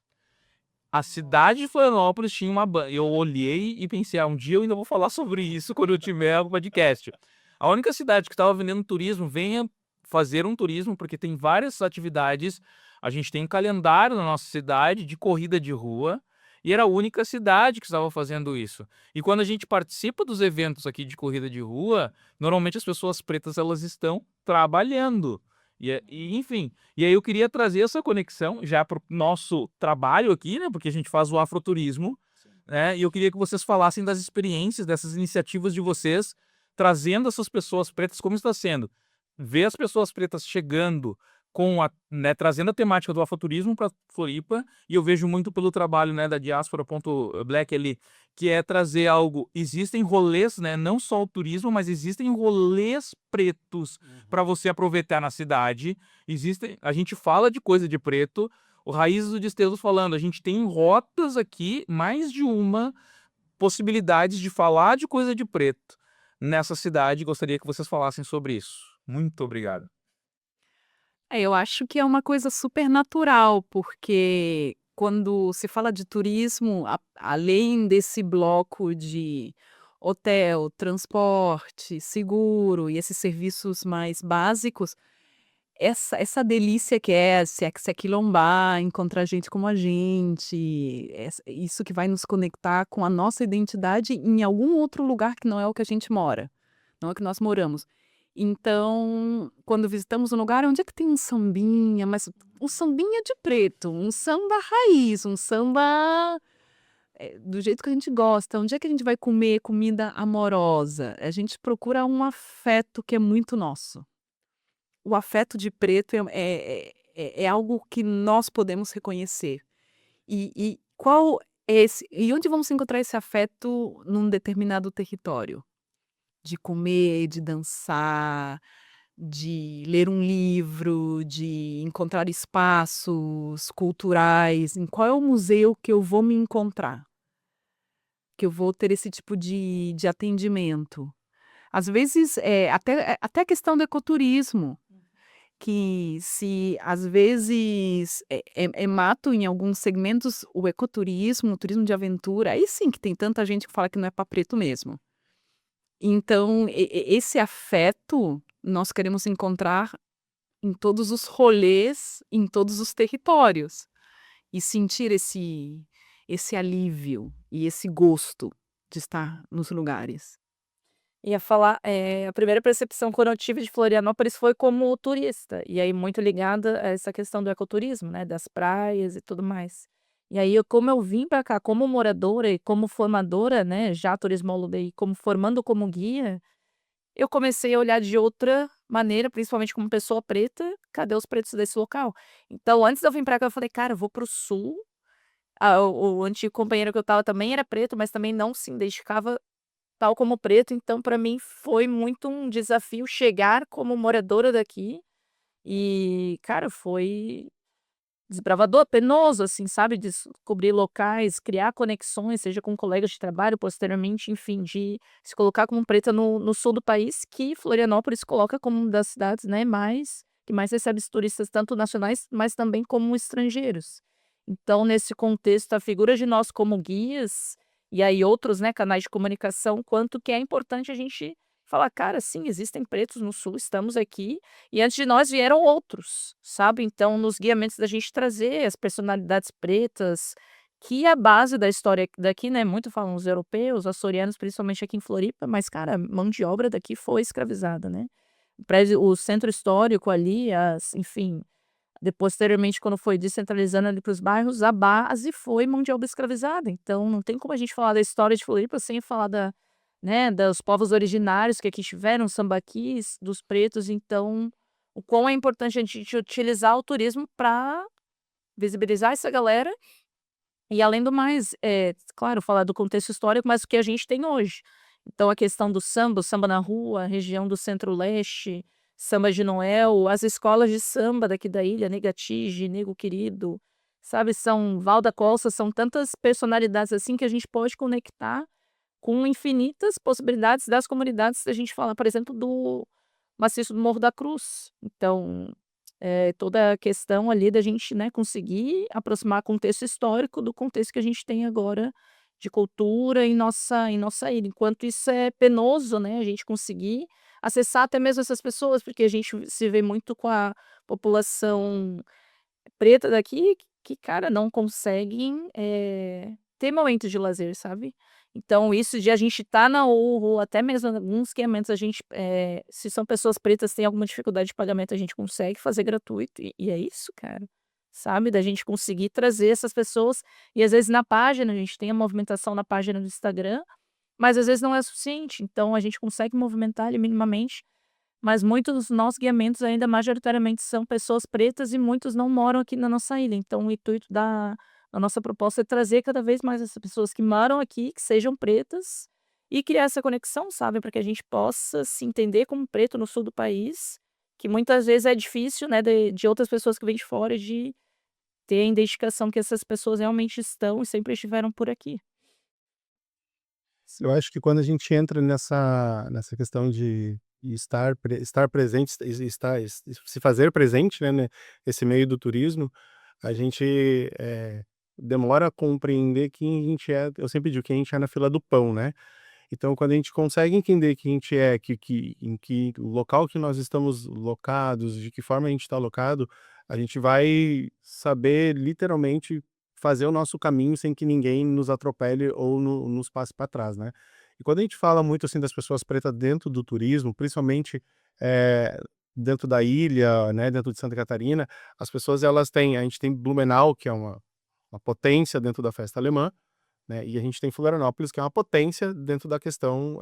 A cidade de Florianópolis tinha uma banda. Eu olhei e pensei, um dia eu ainda vou falar sobre isso quando eu tiver o podcast. A única cidade que estava vendendo turismo, venha fazer um turismo, porque tem várias atividades. A gente tem um calendário na nossa cidade de corrida de rua, e era a única cidade que estava fazendo isso. E quando a gente participa dos eventos aqui de corrida de rua, normalmente as pessoas pretas elas estão trabalhando. Enfim, e aí eu queria trazer essa conexão já para o nosso trabalho aqui, né? Porque a gente faz o afroturismo, né? E eu queria que vocês falassem das experiências, dessas iniciativas de vocês, trazendo essas pessoas pretas, como está sendo ver as pessoas pretas chegando trazendo a temática do afroturismo para Floripa, e eu vejo muito pelo trabalho, né, da Diaspora.black ali, que é trazer algo. Existem rolês, né, não só o turismo, mas existem rolês pretos para você aproveitar na cidade. A gente fala de coisa de preto, o Raízes do Desterros falando, a gente tem rotas aqui, mais de uma possibilidades de falar de coisa de preto nessa cidade. Gostaria que vocês falassem sobre isso. Muito obrigado. Eu acho que é uma coisa super natural, porque quando se fala de turismo, além desse bloco de hotel, transporte, seguro e esses serviços mais básicos, essa delícia que é se aquilombar, encontrar gente como a gente, isso que vai nos conectar com a nossa identidade em algum outro lugar que não é o que a gente mora, não é o que nós moramos. Então, quando visitamos um lugar, onde é que tem um sambinha, mas um sambinha de preto, um samba raiz, um samba do jeito que a gente gosta, onde é que a gente vai comer comida amorosa? A gente procura um afeto que é muito nosso. O afeto de preto é algo que nós podemos reconhecer. E qual é e onde vamos encontrar esse afeto num determinado território? De comer, de dançar, de ler um livro, de encontrar espaços culturais. Em qual é o museu que eu vou me encontrar? Que eu vou ter esse tipo de atendimento? Às vezes, até a questão do ecoturismo, que se às vezes é mato em alguns segmentos o ecoturismo, o turismo de aventura, aí sim que tem tanta gente que fala que não é para preto mesmo. Então, esse afeto nós queremos encontrar em todos os rolês, em todos os territórios, e sentir esse alívio e esse gosto de estar nos lugares. Ia falar, a primeira percepção quando eu tive de Florianópolis foi como turista, e aí muito ligada a essa questão do ecoturismo, né, das praias e tudo mais. E aí como eu vim para cá como moradora e como formadora, né, já turismóloga e como formando como guia, eu comecei a olhar de outra maneira, principalmente como pessoa preta, cadê os pretos desse local? Então antes de eu vir para cá eu falei: "Cara, eu vou para o sul", o antigo companheiro que eu estava também era preto, mas também não se identificava tal como preto, então para mim foi muito um desafio chegar como moradora daqui e, cara, foi desbravador, penoso, assim, sabe, descobrir locais, criar conexões, seja com colegas de trabalho, posteriormente, enfim, de se colocar como preta no sul do país, que Florianópolis coloca como uma das cidades, né, que mais recebe os turistas, tanto nacionais, mas também como estrangeiros. Então, nesse contexto, a figura de nós como guias, e aí outros, né, canais de comunicação, quanto que é importante a gente falar: "Cara, sim, existem pretos no sul, estamos aqui, e antes de nós vieram outros", sabe. Então nos guiamentos da gente trazer as personalidades pretas, que é a base da história daqui, né, muito falam os europeus, açorianos, principalmente aqui em Floripa, mas cara, mão de obra daqui foi escravizada, né. O centro histórico ali, enfim, depois posteriormente quando foi descentralizando ali para os bairros, a base foi mão de obra escravizada, então não tem como a gente falar da história de Floripa sem falar né, dos povos originários que aqui estiveram, os sambaquis, dos pretos, então, o quão é importante a gente utilizar o turismo para visibilizar essa galera e além do mais, claro, falar do contexto histórico, mas o que a gente tem hoje. Então a questão do samba, o samba na rua, a região do centro-leste, samba de Noel, as escolas de samba daqui da ilha, Nega Tige, Nego Querido, sabe, são Val da Costa, são tantas personalidades, assim, que a gente pode conectar com infinitas possibilidades das comunidades, se a gente falar, por exemplo, do maciço do Morro da Cruz. Então, toda a questão ali da gente, né, conseguir aproximar contexto histórico do contexto que a gente tem agora de cultura em nossa ilha. Enquanto isso é penoso, né, a gente conseguir acessar até mesmo essas pessoas, porque a gente se vê muito com a população preta daqui cara, não conseguem, ter momentos de lazer, sabe. Então isso de a gente estar na ou até mesmo alguns esquementos a gente, se são pessoas pretas, têm alguma dificuldade de pagamento, a gente consegue fazer gratuito e é isso, cara, sabe, da gente conseguir trazer essas pessoas e às vezes na página, a gente tem a movimentação na página do Instagram, mas às vezes não é suficiente, então a gente consegue movimentar ali minimamente, mas muitos dos nossos guiamentos ainda majoritariamente são pessoas pretas e muitos não moram aqui na nossa ilha, então o intuito da nossa proposta é trazer cada vez mais essas pessoas que moram aqui, que sejam pretas, e criar essa conexão, sabe, para que a gente possa se entender como preto no sul do país, que muitas vezes é difícil, né, de outras pessoas que vêm de fora de ter a identificação que essas pessoas realmente estão e sempre estiveram por aqui. Eu acho que quando a gente entra nessa questão de e estar presente, se fazer presente, né, nesse meio do turismo, a gente demora a compreender quem a gente é. Eu sempre digo que a gente é na fila do pão, né? Então, quando a gente consegue entender quem a gente é, em que local que nós estamos locados, de que forma a gente está locado, a gente vai saber literalmente fazer o nosso caminho sem que ninguém nos atropele ou nos passe para trás, né? E quando a gente fala muito assim das pessoas pretas dentro do turismo, principalmente eh, dentro da ilha, né, dentro de Santa Catarina, as pessoas a gente tem Blumenau, que é uma potência dentro da festa alemã, né, e a gente tem Florianópolis, que é uma potência dentro da questão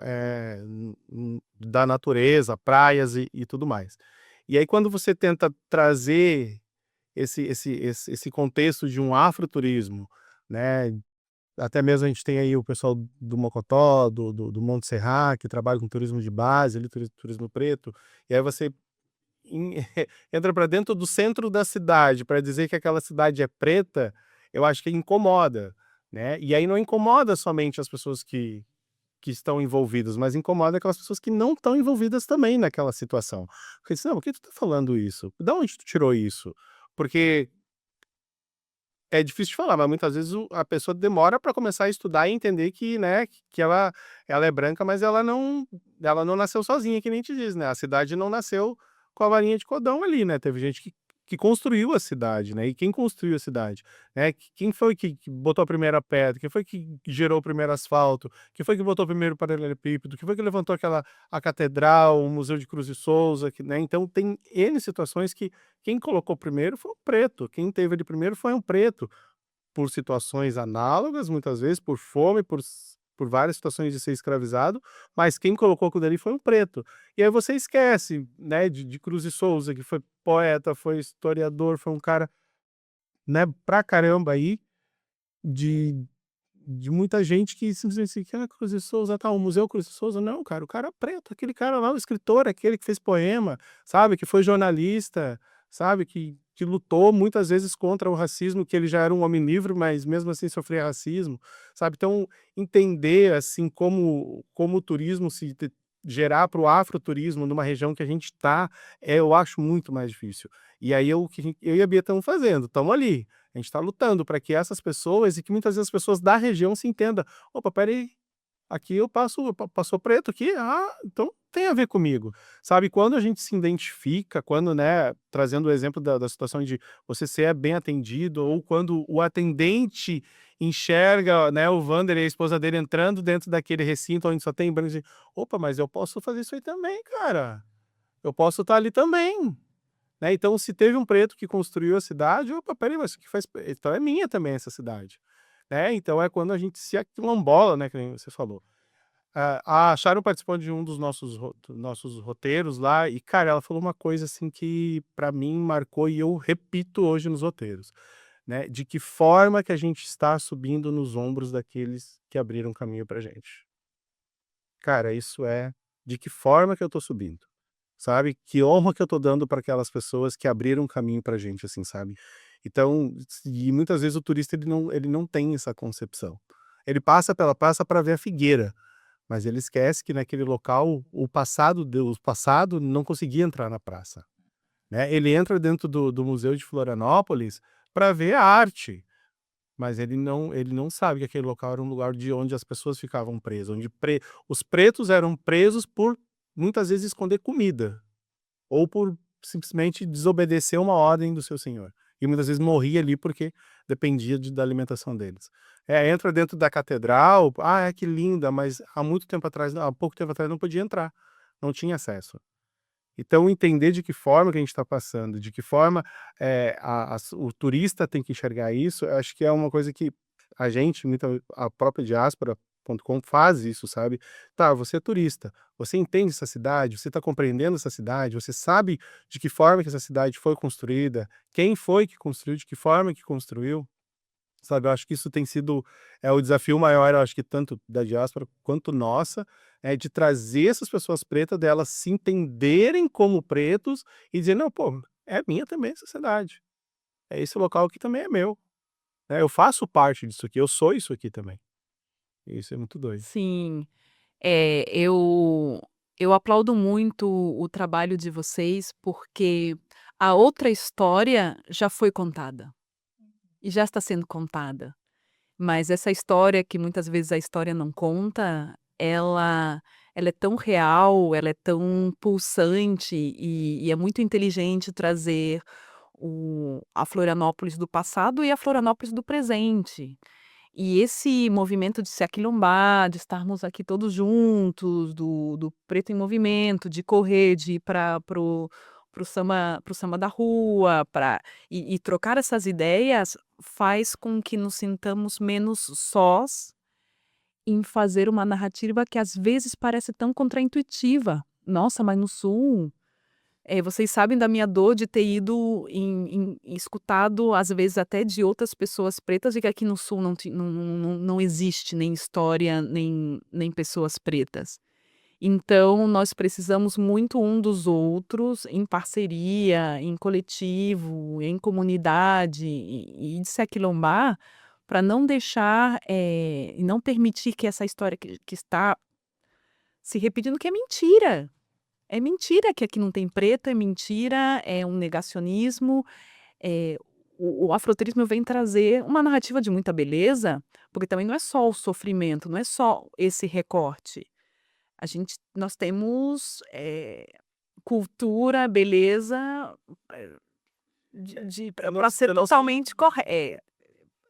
da natureza, praias e tudo mais. E aí, quando você tenta trazer esse contexto de um afroturismo, né, até mesmo a gente tem aí o pessoal do Mocotó, do Monte Serra, que trabalha com turismo de base, ali, turismo preto, e aí você em entra para dentro do centro da cidade para dizer que aquela cidade é preta, eu acho que incomoda, né. E aí não incomoda somente as pessoas que estão envolvidas, mas incomoda aquelas pessoas que não estão envolvidas também naquela situação. Porque diz: "Não, por que tu tá falando isso? Da onde tu tirou isso?" Porque é difícil de falar, mas muitas vezes a pessoa demora para começar a estudar e entender que, né, que ela é branca, mas ela não nasceu sozinha, que nem te diz, né, a cidade não nasceu com a varinha de cordão ali, né, teve gente que construiu a cidade, né, e quem construiu a cidade, né, quem foi que botou a primeira pedra, quem foi que gerou o primeiro asfalto, quem foi que botou o primeiro paralelepípedo, quem foi que levantou a catedral, o Museu de Cruz de Souza, né, então tem N situações que quem colocou primeiro foi um preto, quem teve ele primeiro foi um preto, por situações análogas, muitas vezes, por fome, por várias situações de ser escravizado, mas quem colocou aquilo dali foi um preto. E aí você esquece, né, de Cruz de Souza, que foi poeta, foi historiador, foi um cara, né, pra caramba aí, de de muita gente que simplesmente assim: "Ah, Cruz de Souza, tá, o Museu Cruz de Souza", não, cara, o cara é preto, aquele cara lá, o escritor, aquele que fez poema, sabe, que foi jornalista, sabe, que lutou muitas vezes contra o racismo, que ele já era um homem livre, mas mesmo assim sofria racismo, sabe. Então, entender, assim, como o turismo gerar para o afroturismo numa região que a gente tá, eu acho muito mais difícil. E aí o que eu e a Bia estamos fazendo, estamos ali. A gente está lutando para que essas pessoas e que muitas vezes as pessoas da região se entendam: "Opa, espera aí, aqui eu passou preto aqui, então tem a ver comigo", sabe. Quando a gente se identifica, quando, né, trazendo o exemplo da situação de você ser bem atendido ou quando o atendente enxerga, né, o Vander e a esposa dele entrando dentro daquele recinto onde só tem brancos e: "Opa, mas eu posso fazer isso aí também, cara. Eu posso estar ali também". Né, então se teve um preto que construiu a cidade, opa, espera aí, mas isso aqui então é minha também essa cidade, né, então é quando a gente se aquilombola, né, que nem você falou. A Sharon participou de um dos nossos roteiros lá e, cara, ela falou uma coisa, assim, que pra mim marcou e eu repito hoje nos roteiros, né, de que forma que a gente está subindo nos ombros daqueles que abriram caminho pra gente. Cara, isso de que forma que eu tô subindo. Sabe, que honra que eu tô dando para aquelas pessoas que abriram um caminho pra gente, assim, sabe. Então, e muitas vezes o turista ele não tem essa concepção. Ele passa para ver a figueira, mas ele esquece que naquele local o passado não conseguia entrar na praça, né. Ele entra dentro do Museu de Florianópolis para ver a arte, mas ele não sabe que aquele local era um lugar de onde as pessoas ficavam presas, onde os pretos eram presos por, muitas vezes, esconder comida. Ou por simplesmente desobedecer uma ordem do seu senhor. E muitas vezes morria ali porque dependia da alimentação deles. Entra dentro da catedral, que linda, mas há pouco tempo atrás não podia entrar, não tinha acesso. Então entender de que forma que a gente está passando, de que forma, o turista tem que enxergar isso, eu acho que é uma coisa que a própria diaspora.com faz isso, sabe. Tá, você é turista, você entende essa cidade, você está compreendendo essa cidade, você sabe de que forma que essa cidade foi construída, quem foi que construiu, de que forma que construiu. Sabe, eu acho que isso tem sido o desafio maior, eu acho que tanto da diáspora quanto nossa, de trazer essas pessoas pretas, delas se entenderem como pretos e dizer: "Não, pô, é minha também essa cidade. Esse local aqui também é meu, né, eu faço parte disso aqui, eu sou isso aqui também". Isso é muito doido. Sim, eu Eu aplaudo muito o trabalho de vocês, porque a outra história já foi contada e já está sendo contada. Mas essa história que muitas vezes a história não conta, ela é tão real, ela é tão pulsante e é muito inteligente trazer a Florianópolis do passado e a Florianópolis do presente. E esse movimento de se aquilombar, de estarmos aqui todos juntos, do Preto em Movimento, de correr, de ir para pro samba da rua, e trocar essas ideias faz com que nos sintamos menos sós em fazer uma narrativa que às vezes parece tão contraintuitiva. Nossa, mas no Sul, vocês sabem da minha dor de ter ido em escutado, às vezes, até de outras pessoas pretas, e que aqui no Sul não existe nem história, nem pessoas pretas. Então, nós precisamos muito um dos outros, em parceria, em coletivo, em comunidade, e de se aquilombar, para não deixar, e não permitir que essa história que está se repetindo, que é mentira. É mentira que aqui não tem preto, é mentira, é um negacionismo. O afrofuturismo vem trazer uma narrativa de muita beleza, porque também não é só o sofrimento, não é só esse recorte. Nós temos cultura, beleza, Eu não para ser eu não totalmente correto.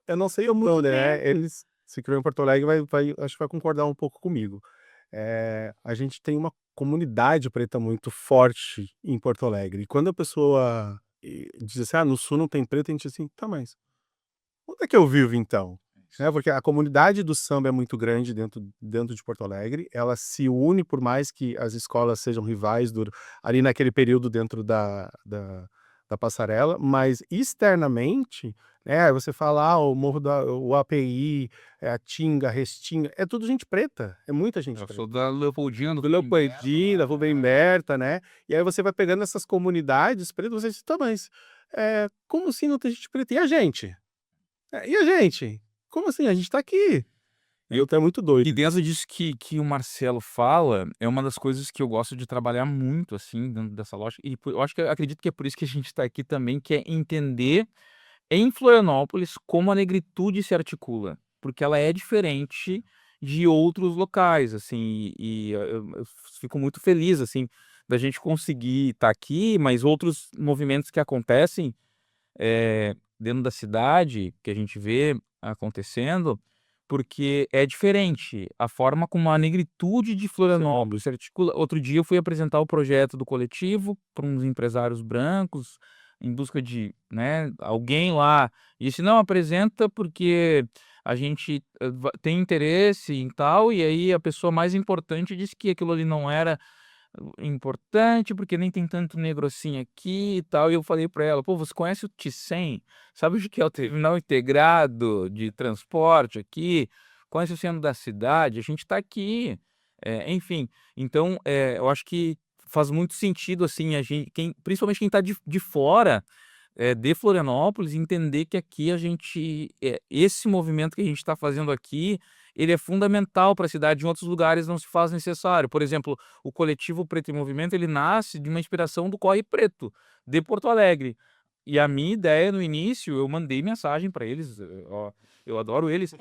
eu não sei Tô o muito não, né, bem. eles se criou em Porto Alegre, acho que vai concordar um pouco comigo. A gente tem uma comunidade preta muito forte em Porto Alegre, e quando a pessoa, diz assim: "Ah, no sul não tem preto", a gente diz assim: "Tá, mas onde é que eu vivo então?", né, porque a comunidade do samba é muito grande dentro de Porto Alegre, ela se une por mais que as escolas sejam rivais ali naquele período dentro da passarela, mas externamente, né, você fala: "Ah, o API, a Tinga, a Restinga", é tudo gente preta, é muita gente Eu preta. sou da Leopoldina, Do Leopoldina, da Rubem Berta, né, e aí você vai pegando essas comunidades pretas, você diz: "Tá, mas, como assim não tem gente preta? E a gente? E a gente? Como assim? A gente tá aqui". Então é muito doido. E dentro disso que o Marcelo fala, é uma das coisas que eu gosto de trabalhar muito, assim, dentro dessa lógica, e eu acho que acredito que é por isso que a gente está aqui também, que é entender em Florianópolis como a negritude se articula, porque ela é diferente de outros locais, assim, e eu fico muito feliz, assim, da gente conseguir estar aqui, mas outros movimentos que acontecem dentro da cidade, que a gente vê acontecendo, porque é diferente a forma como a negritude de Florianópolis se articula. Outro dia eu fui apresentar o projeto do coletivo para uns empresários brancos, em busca de, né, alguém lá disse: "Não, apresenta porque a gente, tem interesse em tal", e aí a pessoa mais importante disse que aquilo ali não era importante, porque nem tem tanto negro assim aqui e tal, e eu falei pra ela: "Pô, você conhece o T100? Sabe o que é o terminal integrado de transporte aqui? Conhece o centro da cidade? A gente tá aqui". Enfim, então, eu acho que faz muito sentido, assim, a gente principalmente quem tá de fora, de Florianópolis, entender que aqui a gente, esse movimento que a gente está fazendo aqui, ele é fundamental para a cidade, em outros lugares não se faz necessário. Por exemplo, o coletivo Preto em Movimento, ele nasce de uma inspiração do Corre Preto, de Porto Alegre. E a minha ideia no início, eu mandei mensagem para eles, ó, eu adoro eles,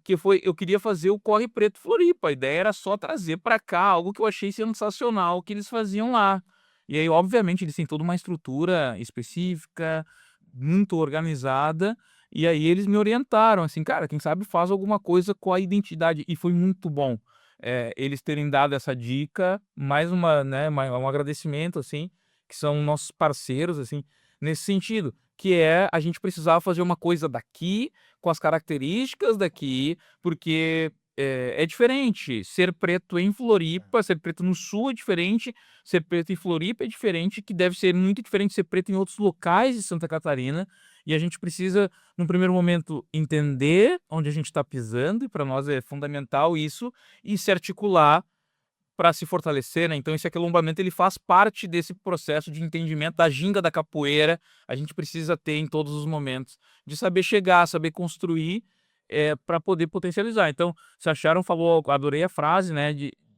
que foi, eu queria fazer o Corre Preto Floripa, a ideia era só trazer para cá algo que eu achei sensacional que eles faziam lá. E aí, obviamente, eles têm toda uma estrutura específica, muito organizada, e aí eles me orientaram, assim: "Cara, quem sabe faz alguma coisa com a identidade", e foi muito bom, eles terem dado essa dica, mais uma, né, um agradecimento, assim, que são nossos parceiros, assim, nesse sentido, que é a gente precisava fazer uma coisa daqui, com as características daqui, porque, é diferente ser preto em Floripa, ser preto no Sul é diferente, ser preto em Floripa é diferente, que deve ser muito diferente ser preto em outros locais de Santa Catarina, e a gente precisa, num primeiro momento, entender onde a gente está pisando, e para nós é fundamental isso, e se articular para se fortalecer, né. Então esse aquilombamento ele faz parte desse processo de entendimento da ginga da capoeira, a gente precisa ter em todos os momentos, de saber chegar, saber construir, para poder potencializar. Então, se acharam falou, adorei a frase, né,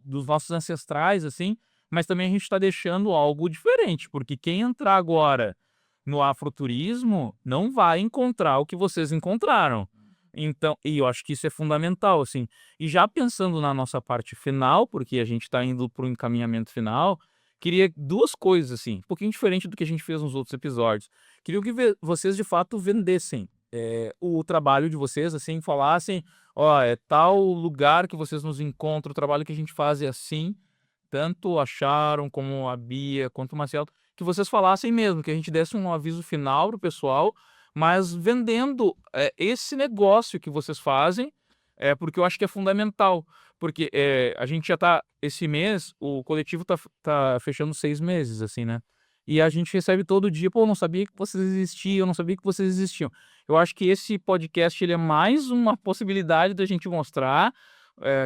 dos nossos ancestrais, assim, mas também a gente está deixando algo diferente, porque quem entrar agora no afroturismo não vai encontrar o que vocês encontraram. Então, e eu acho que isso é fundamental, assim. E já pensando na nossa parte final, porque a gente está indo para o encaminhamento final, queria duas coisas, assim, um pouquinho diferente do que a gente fez nos outros episódios. Queria que vocês, de fato, vendessem o trabalho de vocês, assim, falassem, ó, é tal lugar que vocês nos encontram, o trabalho que a gente faz é assim, tanto a Sharon como a Bia, quanto o Marcelo, que vocês falassem mesmo, que a gente desse um aviso final pro pessoal, mas vendendo esse negócio que vocês fazem, porque eu acho que é fundamental. Porque a gente já tá, esse mês, o coletivo tá fechando 6 meses, assim, né? E a gente recebe todo dia, pô, não sabia que vocês existiam, não sabia que vocês existiam. Eu acho que esse podcast ele é mais uma possibilidade da gente mostrar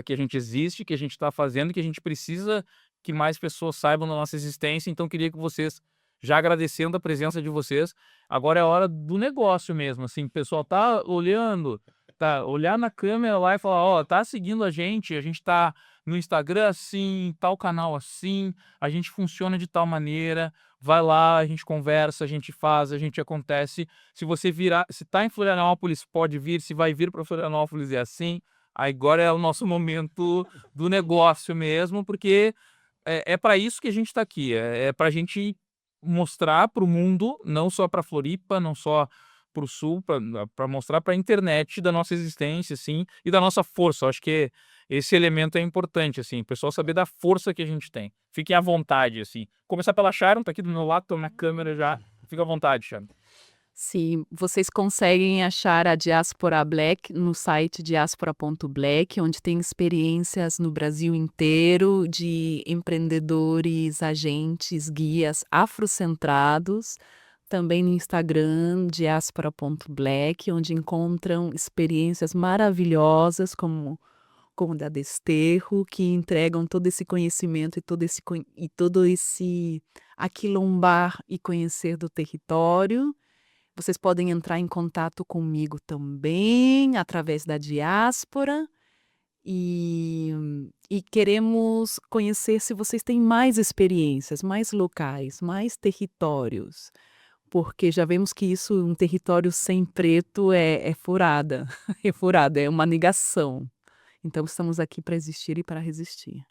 que a gente existe, que a gente está fazendo, que a gente precisa que mais pessoas saibam da nossa existência. Então, queria que vocês, já agradecendo a presença de vocês, agora é a hora do negócio mesmo. Assim, o pessoal tá olhando, tá, olhar na câmera lá e falar: ó, tá seguindo a gente tá no Instagram assim, tal canal assim, a gente funciona de tal maneira. Vai lá, a gente conversa, a gente faz, a gente acontece. Se você virar, se tá em Florianópolis, pode vir. Se vai vir para Florianópolis, é assim. Agora é o nosso momento do negócio mesmo, porque é para isso que a gente está aqui. É para a gente mostrar para o mundo, não só para Floripa, não só para o Sul, para mostrar para a internet da nossa existência, assim, e da nossa força. Eu acho que esse elemento é importante, assim, o pessoal saber da força que a gente tem. Fiquem à vontade, assim. Começar pela Sharon, tá aqui do meu lado, tô na câmera já. Fica à vontade, Sharon. Sim, vocês conseguem achar a Diaspora Black no site diaspora.black, onde tem experiências no Brasil inteiro de empreendedores, agentes, guias afrocentrados. Também no Instagram, diaspora.black, onde encontram experiências maravilhosas como da Desterro, que entregam todo esse conhecimento e todo esse aquilombar e conhecer do território. Vocês podem entrar em contato comigo também através da diáspora e, e queremos conhecer se vocês têm mais experiências, mais locais, mais territórios, porque já vemos que isso, um território sem preto é furada, é furada, é uma negação. Então estamos aqui para existir e para resistir.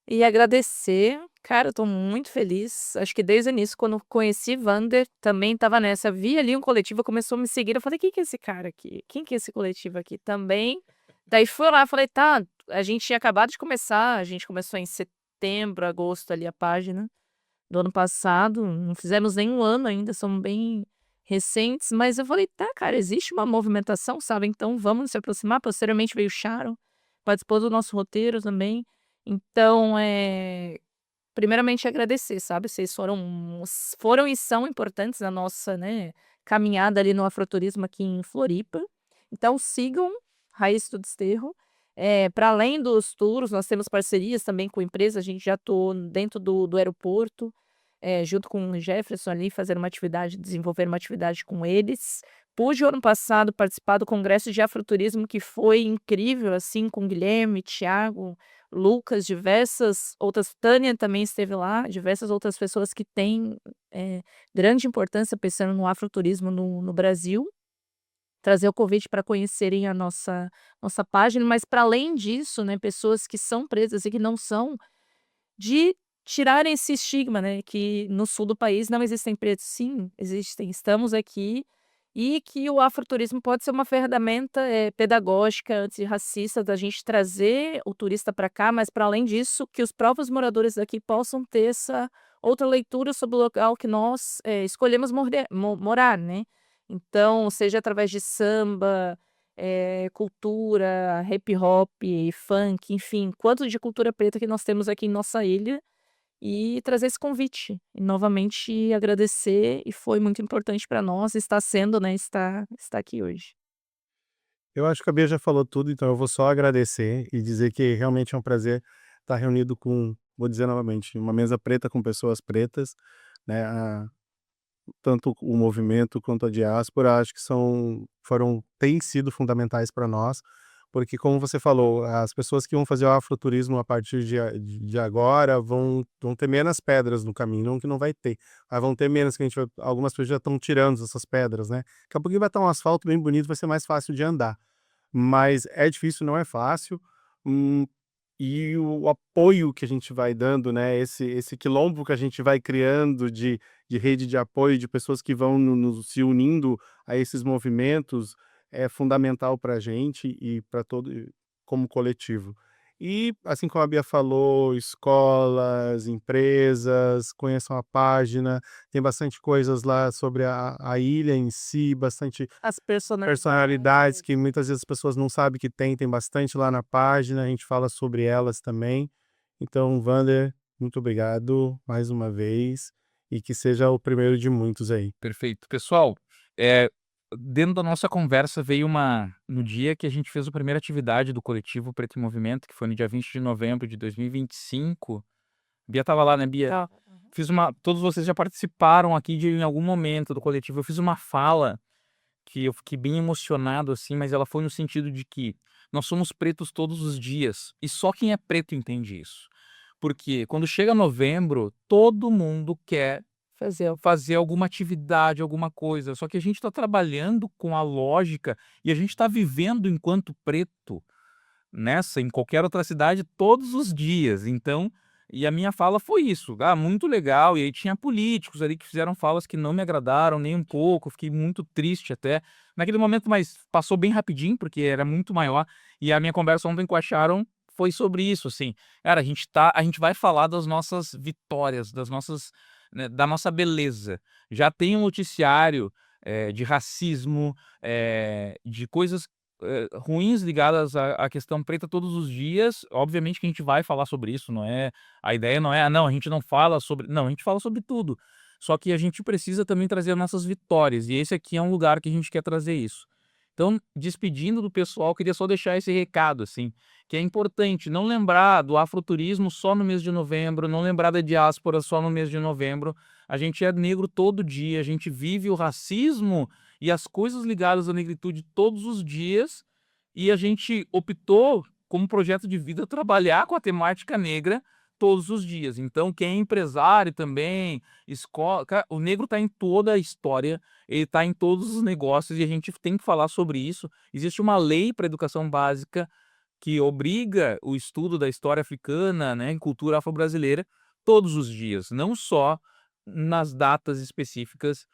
E agradecer, cara, eu tô muito feliz. Acho que desde o início, quando eu conheci Vander, também estava nessa. Vi ali um coletivo, começou a me seguir. Eu falei: quem que é esse cara aqui? Quem que é esse coletivo aqui? Também. Daí fui lá, falei: tá, a gente tinha acabado de começar, a gente começou em setembro, agosto ali a página do ano passado. Não fizemos nem um ano ainda, somos bem recentes. Mas eu falei: tá, cara, existe uma movimentação, sabe? Então vamos nos aproximar. Posteriormente veio o Sharon, participou do nosso roteiro também. Então, primeiramente agradecer, sabe, vocês foram e são importantes na nossa, né, caminhada ali no afroturismo aqui em Floripa. Então sigam Raiz do Desterro. Para além dos tours, nós temos parcerias também com empresas, a gente já tô dentro do aeroporto, junto com o Jefferson ali, fazendo uma atividade, desenvolvendo uma atividade com eles. Pude, ano passado, participar do congresso de afroturismo, que foi incrível, assim, com Guilherme, Thiago, Lucas, diversas outras, Tânia também esteve lá, diversas outras pessoas que têm grande importância pensando no afroturismo no Brasil. Trazer o convite para conhecerem a nossa página, mas para além disso, né, pessoas que são pretas e que não são, de tirarem esse estigma, né, que no sul do país não existem pretos. Sim, existem, estamos aqui, e que o afroturismo pode ser uma ferramenta pedagógica, antirracista, da gente trazer o turista para cá, mas para além disso, que os próprios moradores daqui possam ter essa outra leitura sobre o local que nós escolhemos morar, né? Então, seja através de samba, cultura, hip hop, funk, enfim, quanto de cultura preta que nós temos aqui em nossa ilha, e trazer esse convite. E novamente agradecer, e foi muito importante para nós, está sendo, né, estar aqui hoje. Eu acho que a Bia já falou tudo, então eu vou só agradecer e dizer que realmente é um prazer estar reunido com, vou dizer novamente, uma mesa preta com pessoas pretas, né? Tanto o movimento quanto a diáspora, acho que têm sido fundamentais para nós, Porque, como você falou, as pessoas que vão fazer o afroturismo a partir de agora vão ter menos pedras no caminho, não que não vai ter, mas vão ter menos, que algumas pessoas já estão tirando essas pedras, né? Daqui a pouquinho vai estar um asfalto bem bonito, vai ser mais fácil de andar. Mas é difícil, não é fácil. E o apoio que a gente vai dando, né? Esse quilombo que a gente vai criando de rede de apoio, de pessoas que vão se unindo a esses movimentos, é fundamental para a gente e para todo, como coletivo. E, assim como a Bia falou, escolas, empresas, conheçam a página, tem bastante coisas lá sobre a ilha em si, bastante As personalidades que muitas vezes as pessoas não sabem que tem bastante lá na página, a gente fala sobre elas também. Então, Wander, muito obrigado mais uma vez e que seja o primeiro de muitos aí. Perfeito. Pessoal, dentro da nossa conversa veio no dia que a gente fez a primeira atividade do coletivo Preto em Movimento, que foi no dia 20 de novembro de 2025. Bia estava lá, né, Bia? Todos vocês já participaram aqui em algum momento do coletivo. Eu fiz uma fala que eu fiquei bem emocionado, assim, mas ela foi no sentido de que nós somos pretos todos os dias e só quem é preto entende isso. Porque quando chega novembro, todo mundo quer fazer alguma atividade, alguma coisa. Só que a gente está trabalhando com a lógica e a gente está vivendo enquanto preto em qualquer outra cidade todos os dias. Então, e a minha fala foi isso. Muito legal. E aí tinha políticos ali que fizeram falas que não me agradaram nem um pouco. Fiquei muito triste até naquele momento, mas passou bem rapidinho porque era muito maior. E a minha conversa ontem com a Sharon foi sobre isso, assim. Cara, a gente vai falar das nossas vitórias, da nossa beleza. Já tem um noticiário de racismo, de coisas ruins ligadas à questão preta todos os dias. Obviamente que a gente vai falar sobre isso, não é? A ideia não é, não, a gente não fala sobre... Não, a gente fala sobre tudo. Só que a gente precisa também trazer as nossas vitórias, e esse aqui é um lugar que a gente quer trazer isso. Então, despedindo do pessoal, queria só deixar esse recado, assim, que é importante não lembrar do afroturismo só no mês de novembro, não lembrar da diáspora só no mês de novembro. A gente é negro todo dia, a gente vive o racismo e as coisas ligadas à negritude todos os dias, e a gente optou, como projeto de vida, trabalhar com a temática negra todos os dias. Então, quem é empresário também, escola, o negro está em toda a história, ele está em todos os negócios e a gente tem que falar sobre isso. Existe uma lei para a educação básica que obriga o estudo da história africana, né, em cultura afro-brasileira, todos os dias, não só nas datas específicas.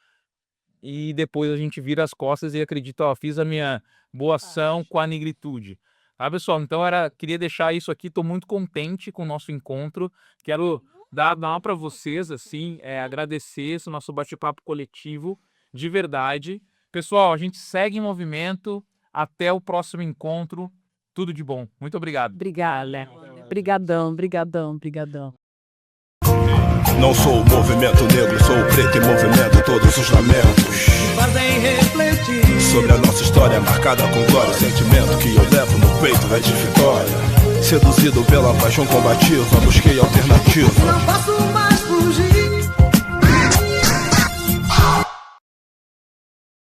E depois a gente vira as costas e acredita, fiz a minha boa ação com a negritude. Pessoal, então queria deixar isso aqui, estou muito contente com o nosso encontro, quero dar para vocês, assim, agradecer esse nosso bate-papo coletivo, de verdade. Pessoal, a gente segue em movimento, até o próximo encontro, tudo de bom. Muito obrigado. Obrigada. Brigadão. Não sou o movimento negro, sou o preto em movimento. Todos os lamentos fazem refletir sobre a nossa história marcada com glória. O sentimento que eu levo no peito é de vitória. Seduzido pela paixão combativa, busquei alternativa. Não posso mais fugir.